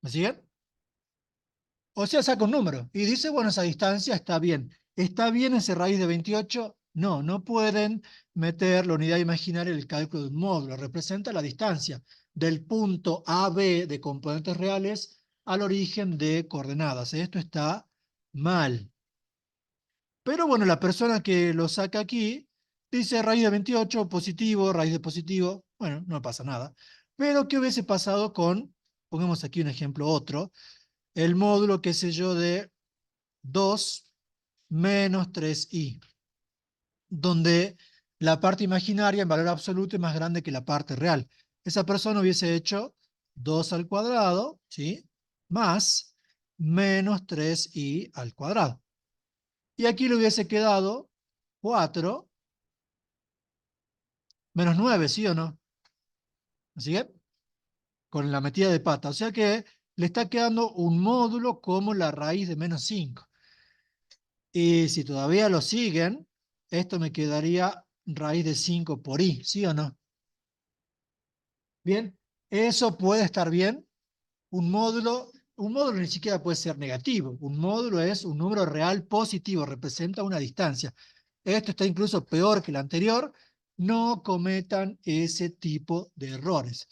¿Me siguen? O sea, saca un número y dice, bueno, esa distancia está bien. ¿Está bien ese raíz de 28? No, no pueden meter la unidad imaginaria en el cálculo de un módulo. Representa la distancia del punto AB de componentes reales al origen de coordenadas. Esto está mal. Pero bueno, la persona que lo saca aquí dice raíz de 28, positivo, raíz de positivo. Bueno, no pasa nada. Pero, ¿qué hubiese pasado con, pongamos aquí un ejemplo otro, el módulo, qué sé yo, de 2 menos 3i, donde la parte imaginaria en valor absoluto es más grande que la parte real? Esa persona hubiese hecho 2 al cuadrado, ¿sí? Más menos 3i al cuadrado. Y aquí le hubiese quedado 4 menos 9, ¿sí o no? ¿Así que? Con la metida de pata. O sea que le está quedando un módulo como la raíz de menos 5. Y si todavía lo siguen, esto me quedaría raíz de 5 por i, ¿sí o no? Bien, eso puede estar bien. Un módulo ni siquiera puede ser negativo. Un módulo es un número real positivo, representa una distancia. Esto está incluso peor que el anterior. No cometan ese tipo de errores.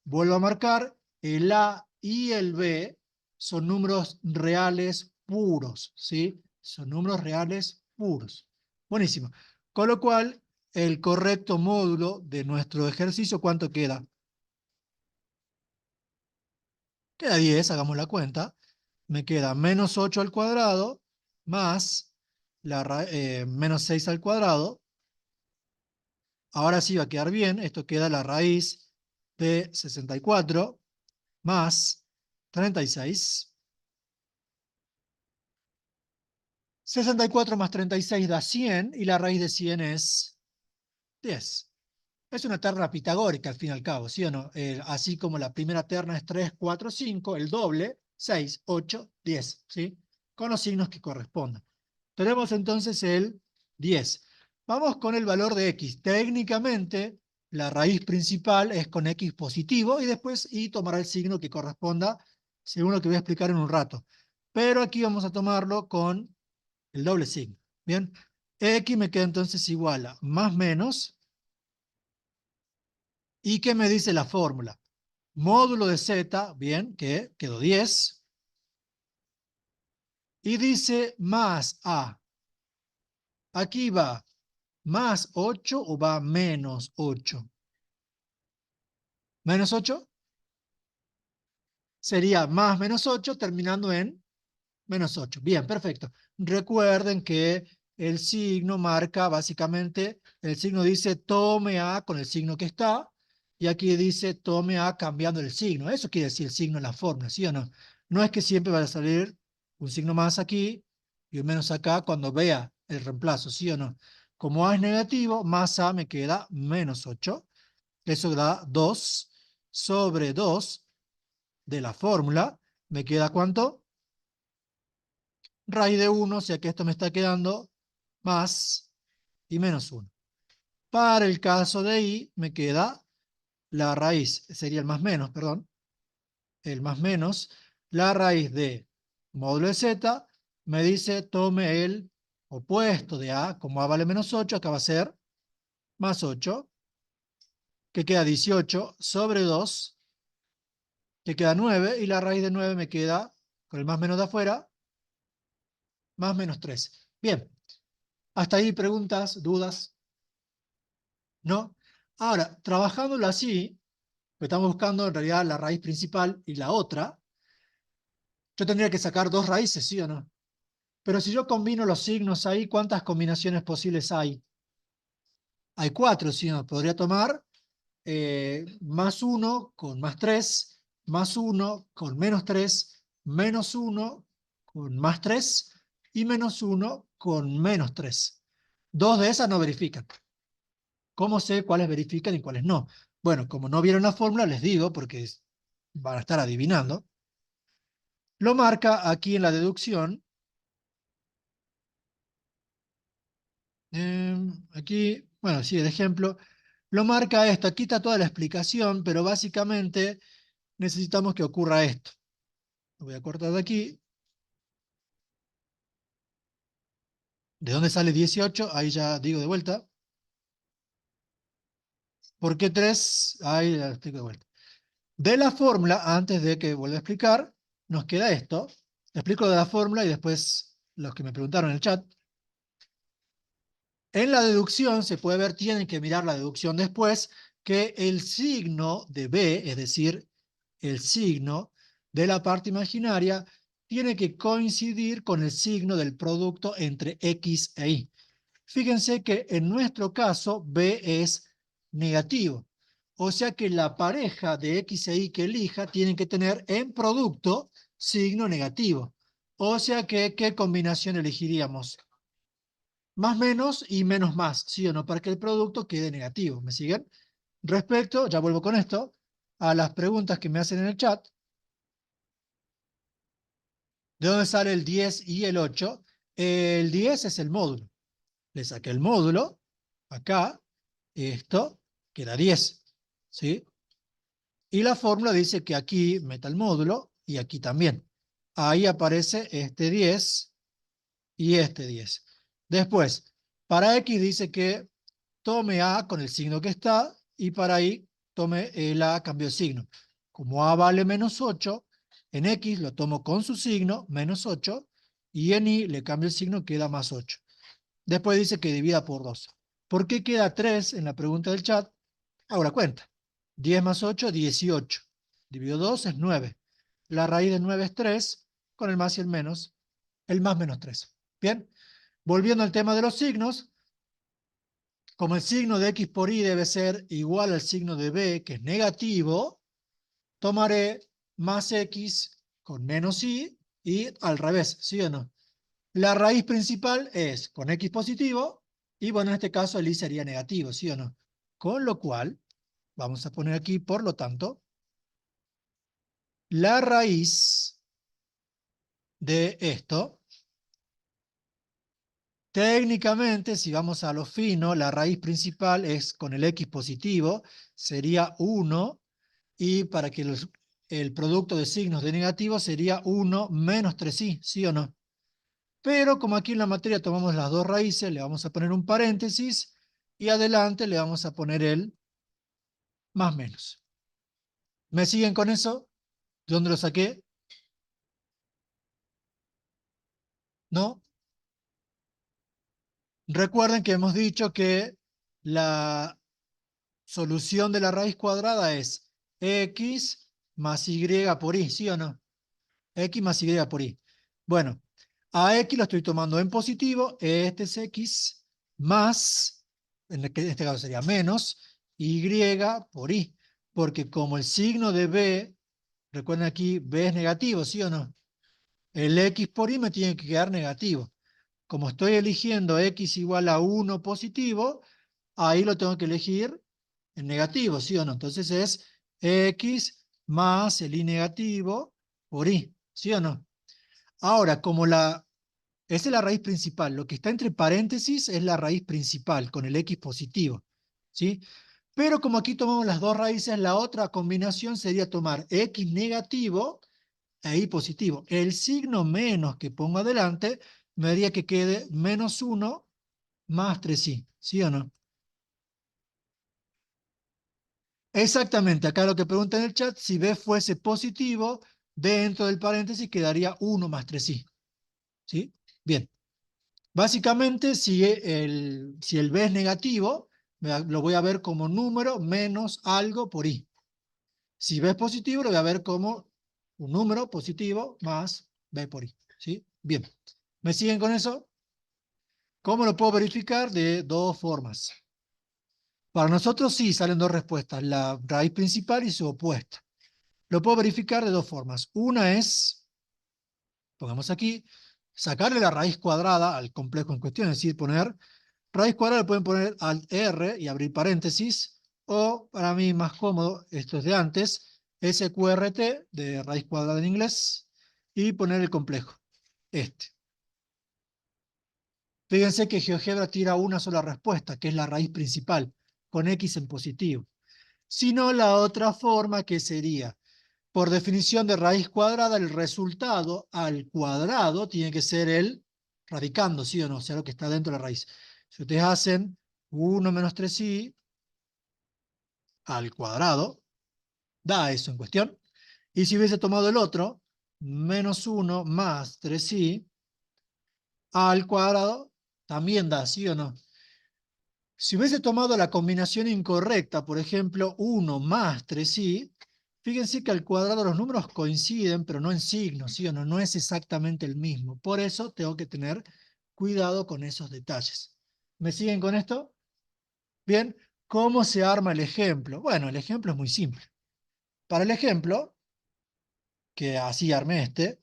Vuelvo a marcar, el A y el B son números reales puros, ¿sí? Son números reales puros. Buenísimo. Con lo cual, el correcto módulo de nuestro ejercicio, ¿cuánto queda? Queda 10, hagamos la cuenta. Me queda menos 8 al cuadrado más menos 6 al cuadrado. Ahora sí va a quedar bien. Esto queda la raíz de 64 más 36. 64 más 36 da 100 y la raíz de 100 es 10. Es una terna pitagórica al fin y al cabo, ¿sí o no? Así como la primera terna es 3, 4, 5, el doble, 6, 8, 10, ¿sí? Con los signos que correspondan. Tenemos entonces el 10. Vamos con el valor de x. Técnicamente, la raíz principal es con x positivo y después y tomará el signo que corresponda según lo que voy a explicar en un rato. Pero aquí vamos a tomarlo con el doble signo. Bien, x me queda entonces igual a más menos. ¿Y qué me dice la fórmula? Módulo de z, bien, que quedó 10. Y dice más a Aquí va más 8 o va menos 8. Menos 8 sería más menos 8 terminando en menos 8. Bien, perfecto. Recuerden que el signo marca básicamente, el signo dice tome A con el signo que está, y aquí dice tome A cambiando el signo. Eso quiere decir el signo en la fórmula, ¿sí o no? No es que siempre vaya a salir un signo más aquí y un menos acá cuando vea el reemplazo, ¿sí o no? Como A es negativo, más A me queda menos 8. Eso da 2 sobre 2 de la fórmula. ¿Me queda cuánto? Raíz de 1, o sea que esto me está quedando más y menos 1. Para el caso de I, me queda la raíz, sería el más menos, perdón, el más menos, la raíz de módulo de Z, me dice tome el opuesto de A, como A vale menos 8, acá va a ser más 8, que queda 18 sobre 2, que queda 9, y la raíz de 9 me queda, con el más menos de afuera, más menos 3. Bien, hasta ahí preguntas, dudas, ¿no? Ahora, trabajándolo así, que estamos buscando en realidad la raíz principal y la otra, yo tendría que sacar dos raíces, ¿sí o no? Pero si yo combino los signos ahí, ¿cuántas combinaciones posibles hay? Hay cuatro, ¿sí o no? Podría tomar más 1 con más 3, más 1 con menos 3, menos 1 con más 3 y menos 1 con menos 3. Dos de esas no verifican. ¿Cómo sé cuáles verifican y cuáles no? Bueno, como no vieron la fórmula, les digo, porque van a estar adivinando. Lo marca aquí en la deducción. Aquí, bueno, sí, el ejemplo. Lo marca esto. Aquí está toda la explicación, pero básicamente necesitamos que ocurra esto. Lo voy a cortar de aquí. ¿De dónde sale 18? Ahí ya digo de vuelta. ¿Por qué 3? Ahí la explico de vuelta. De la fórmula, antes de que vuelva a explicar, nos queda esto. Explico de la fórmula y después los que me preguntaron en el chat. En la deducción se puede ver, tienen que mirar la deducción después, que el signo de B, es decir, el signo de la parte imaginaria, tiene que coincidir con el signo del producto entre X e Y. Fíjense que en nuestro caso B es negativo. O sea que la pareja de X e Y que elija tienen que tener en producto signo negativo. O sea que, ¿qué combinación elegiríamos? Más menos y menos más, ¿sí o no? Para que el producto quede negativo. ¿Me siguen? Respecto, ya vuelvo con esto, a las preguntas que me hacen en el chat. ¿De dónde sale el 10 y el 8? El 10 es el módulo. Le saqué el módulo, acá, esto, queda 10, ¿sí? Y la fórmula dice que aquí meta el módulo y aquí también. Ahí aparece este 10 y este 10. Después, para X dice que tome A con el signo que está y para Y tome el A cambio de signo. Como A vale menos 8, en X lo tomo con su signo, menos 8, y en Y le cambio el signo, queda más 8. Después dice que divida por 2. ¿Por qué queda 3 en la pregunta del chat? Ahora cuenta. 10 más 8, 18. Dividido 2 es 9. La raíz de 9 es 3, con el más y el más menos 3. Bien, volviendo al tema de los signos, como el signo de X por Y debe ser igual al signo de B, que es negativo, tomaré más X con menos y al revés, ¿sí o no? La raíz principal es con X positivo y bueno, en este caso el Y sería negativo, ¿sí o no? Con lo cual, vamos a poner aquí, por lo tanto, la raíz de esto, técnicamente, si vamos a lo fino, la raíz principal es con el X positivo, sería 1, y para que el producto de signos de negativo sería 1 menos 3i, ¿sí o no? Pero como aquí en la materia tomamos las dos raíces, le vamos a poner un paréntesis y adelante le vamos a poner el más menos. ¿Me siguen con eso? ¿De dónde lo saqué? ¿No? Recuerden que hemos dicho que la solución de la raíz cuadrada es x más y por y, ¿sí o no? X más y por y. Bueno, a x lo estoy tomando en positivo, este es x más, en este caso sería menos, y por y, porque como el signo de b, recuerden aquí, b es negativo, ¿sí o no? El x por y me tiene que quedar negativo. Como estoy eligiendo x igual a 1 positivo, ahí lo tengo que elegir en negativo, ¿sí o no? Entonces es x más el y negativo por y, ¿sí o no? Ahora, esa es la raíz principal, lo que está entre paréntesis es la raíz principal, con el x positivo, ¿sí? Pero como aquí tomamos las dos raíces, la otra combinación sería tomar x negativo e y positivo. El signo menos que pongo adelante me haría que quede menos 1 más 3y, ¿sí o no? Exactamente, acá lo que pregunta en el chat, si b fuese positivo, dentro del paréntesis quedaría 1 más 3y, ¿sí? Bien, básicamente si el b es negativo, lo voy a ver como número menos algo por y. Si b es positivo, lo voy a ver como un número positivo más b por y, ¿sí? Bien, ¿me siguen con eso? ¿Cómo lo puedo verificar? De dos formas. Para nosotros sí salen dos respuestas, la raíz principal y su opuesta. Lo puedo verificar de dos formas. Una es, pongamos aquí, sacarle la raíz cuadrada al complejo en cuestión, es decir, poner raíz cuadrada, le pueden poner al R y abrir paréntesis, o para mí más cómodo, esto es de antes, SQRT, de raíz cuadrada en inglés, y poner el complejo, este. Fíjense que GeoGebra tira una sola respuesta, que es la raíz principal, con X en positivo. Sino la otra forma que sería, por definición de raíz cuadrada, el resultado al cuadrado tiene que ser el radicando, ¿sí o no? O sea, lo que está dentro de la raíz. Si ustedes hacen 1 menos 3i al cuadrado, da eso en cuestión. Y si hubiese tomado el otro, menos 1 más 3i al cuadrado, también da, ¿sí o no? Si hubiese tomado la combinación incorrecta, por ejemplo, 1 más 3i, fíjense que al cuadrado los números coinciden, pero no en signos, ¿sí o no? No es exactamente el mismo. Por eso tengo que tener cuidado con esos detalles. ¿Me siguen con esto? Bien, ¿cómo se arma el ejemplo? Bueno, el ejemplo es muy simple. Para el ejemplo, que así armé este,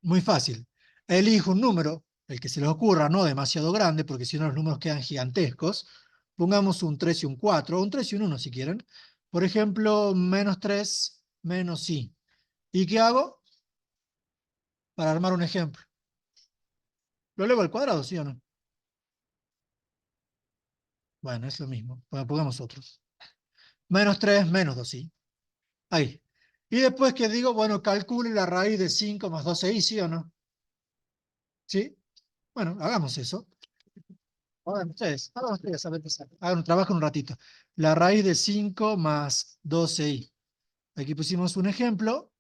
muy fácil. Elijo un número, el que se les ocurra, no demasiado grande, porque si no los números quedan gigantescos. Pongamos un 3 y un 4, o un 3 y un 1 si quieren. Por ejemplo, menos 3 menos i. ¿Y qué hago? Para armar un ejemplo. ¿Lo elevo al cuadrado, sí o no? Bueno, es lo mismo. Bueno, pongamos otros. Menos 3 menos 2i. Ahí. Y después que digo, bueno, calcule la raíz de 5 más 12i, ¿sí o no? ¿Sí? Bueno, hagamos eso. Hagan ustedes, a ver qué sale. Hagan un trabajo en un ratito. La raíz de 5 más 12i. Aquí pusimos un ejemplo.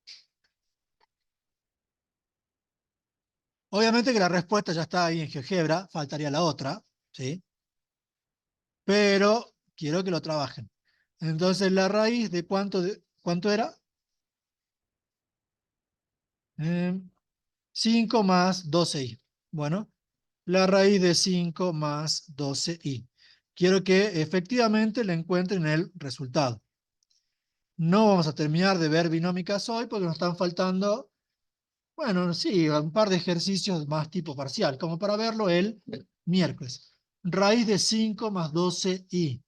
Obviamente que la respuesta ya está ahí en GeoGebra, faltaría la otra, ¿sí? Pero quiero que lo trabajen. Entonces, la raíz de cuánto era? 5 más 12i. Bueno, la raíz de 5 más 12i. Quiero que efectivamente le encuentren el resultado. No vamos a terminar de ver binómicas hoy porque nos están faltando, bueno, sí, un par de ejercicios más tipo parcial, como para verlo el miércoles. Raíz de 5 más 12i.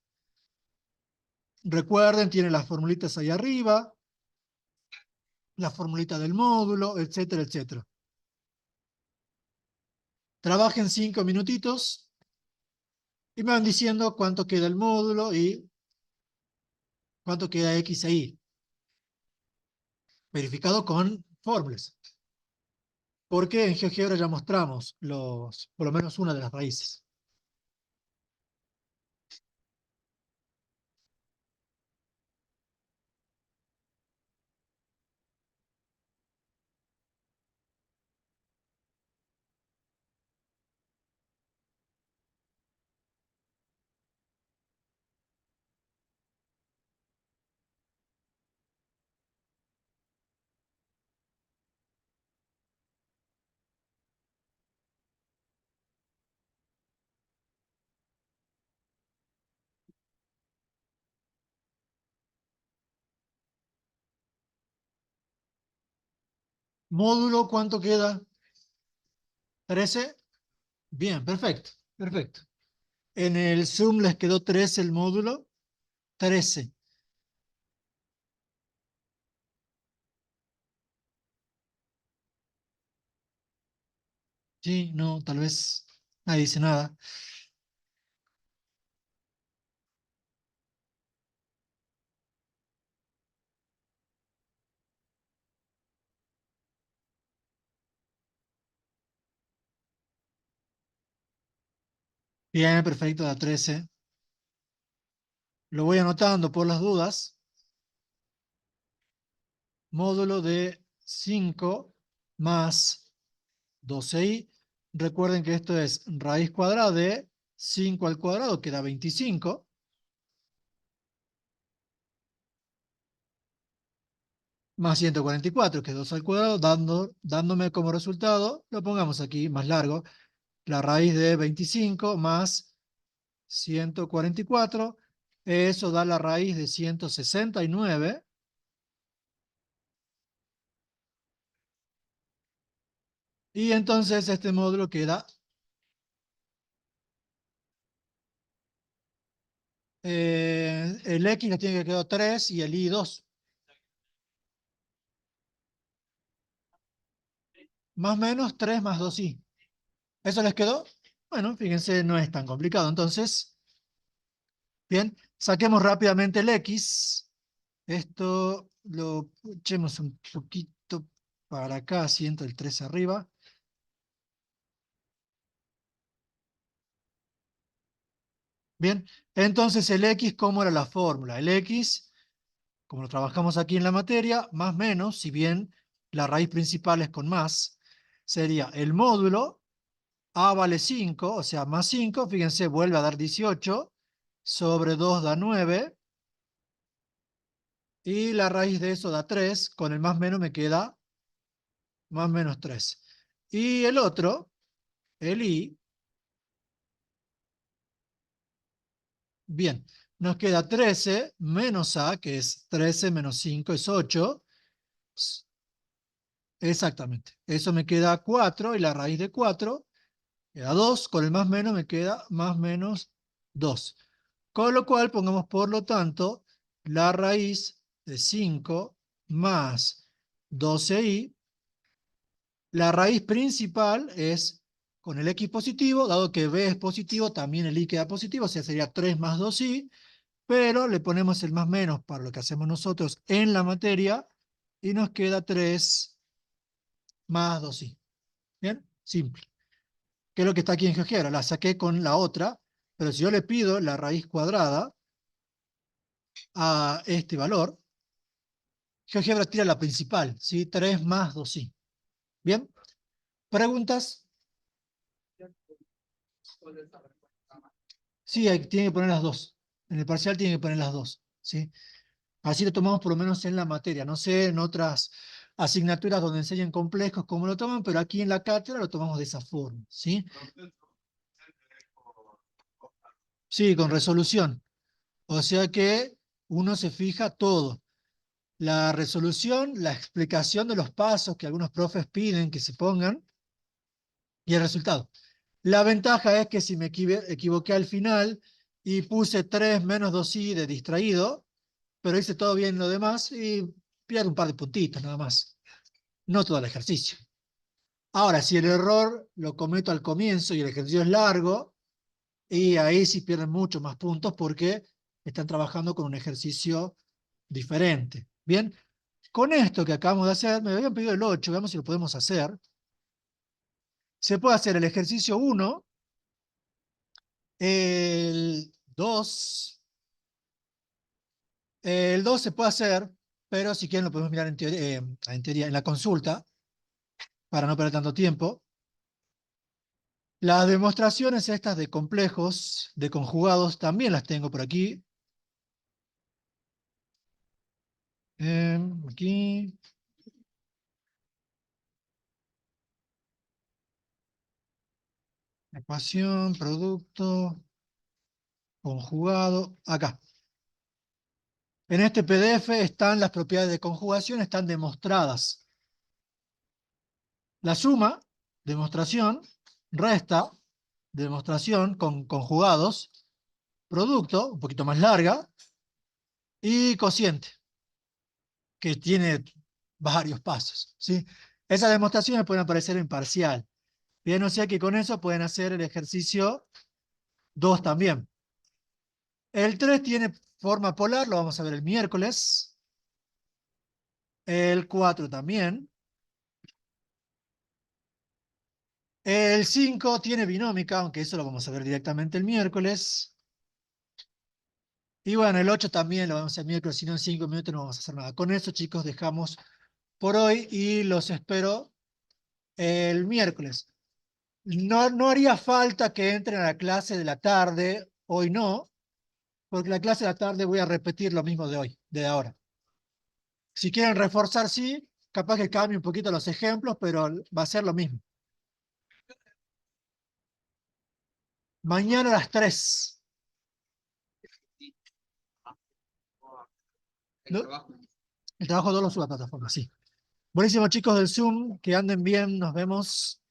Recuerden, tiene las formulitas ahí arriba, la formulita del módulo, etcétera, etcétera. Trabajen 5 minutitos y me van diciendo cuánto queda el módulo y cuánto queda x e y, verificado con fórmulas. Porque en GeoGebra ya mostramos por lo menos una de las raíces. Módulo, ¿cuánto queda? 13. Bien, perfecto, perfecto. En el Zoom les quedó 13 el módulo. 13. Sí, no, tal vez nadie dice nada. Bien, perfecto, la 13. Lo voy anotando por las dudas. Módulo de 5 más 12i. Recuerden que esto es raíz cuadrada de 5 al cuadrado, que da 25, más 144, que es 2 al cuadrado, dándome como resultado, lo pongamos aquí más largo, la raíz de 25 más 144, eso da la raíz de 169, y entonces este módulo queda, el X le tiene que quedar 3 y el Y 2. Más o menos 3 más 2i. ¿Eso les quedó? Bueno, fíjense, no es tan complicado. Entonces, bien, saquemos rápidamente el X. Esto lo echemos un poquito para acá, siento el 3 arriba. Bien, entonces el X, ¿cómo era la fórmula? El X, como lo trabajamos aquí en la materia, más menos, si bien la raíz principal es con más, sería el módulo, A vale 5, o sea, más 5, fíjense, vuelve a dar 18, sobre 2 da 9, y la raíz de eso da 3, con el más menos me queda más menos 3. Y el otro, el I, bien, nos queda 13 menos A, que es 13 menos 5 es 8. Exactamente. Eso me queda 4 y la raíz de 4 queda 2. Con el más menos me queda más menos 2. Con lo cual pongamos por lo tanto la raíz de 5 más 12i. La raíz principal es con el X positivo, dado que B es positivo, también el Y queda positivo, o sea, sería 3 más 2i, pero le ponemos el más menos para lo que hacemos nosotros en la materia y nos queda 3 más 2i. ¿Bien? Simple. ¿Qué es lo que está aquí en GeoGebra? La saqué con la otra, pero si yo le pido la raíz cuadrada a este valor, GeoGebra tira la principal, ¿sí? 3 más 2i. ¿Bien? ¿Preguntas? Sí, tiene que poner las dos. En el parcial tiene que poner las dos, ¿sí? Así lo tomamos por lo menos en la materia. No sé en otras asignaturas donde enseñan complejos cómo lo toman, pero aquí en la cátedra lo tomamos de esa forma, ¿sí? Sí, con resolución. O sea que uno se fija todo. La resolución, la explicación de los pasos que algunos profes piden que se pongan y el resultado. La ventaja es que si me equivoqué al final y puse 3 menos 2i de distraído, pero hice todo bien lo demás y pierdo un par de puntitos nada más. No todo el ejercicio. Ahora, si el error lo cometo al comienzo y el ejercicio es largo, y ahí sí pierden mucho más puntos porque están trabajando con un ejercicio diferente. Bien, con esto que acabamos de hacer, me habían pedido el 8, veamos si lo podemos hacer. Se puede hacer el ejercicio 1, el 2, el 2 se puede hacer, pero si quieren lo podemos mirar en la consulta, para no perder tanto tiempo. Las demostraciones estas de complejos, de conjugados, también las tengo por aquí. Aquí, ecuación, producto, conjugado, acá. En este PDF están las propiedades de conjugación, están demostradas. La suma, demostración, resta, demostración con conjugados, producto, un poquito más larga, y cociente, que tiene varios pasos, ¿sí? Esas demostraciones pueden aparecer en parcial. Bien, o sea que con eso pueden hacer el ejercicio 2 también. El 3 tiene forma polar, lo vamos a ver el miércoles. El 4 también. El 5 tiene binómica, aunque eso lo vamos a ver directamente el miércoles. Y bueno, el 8 también lo vamos a hacer el miércoles, si no en 5 minutos no vamos a hacer nada. Con eso, chicos, dejamos por hoy y los espero el miércoles. No, no haría falta que entren a la clase de la tarde, hoy no, porque la clase de la tarde voy a repetir lo mismo de hoy, de ahora. Si quieren reforzar, sí, capaz que cambie un poquito los ejemplos, pero va a ser lo mismo. Mañana a las 3. El ¿No? trabajo. El trabajo no lo subo a plataforma, sí. Buenísimo, chicos del Zoom, que anden bien, nos vemos.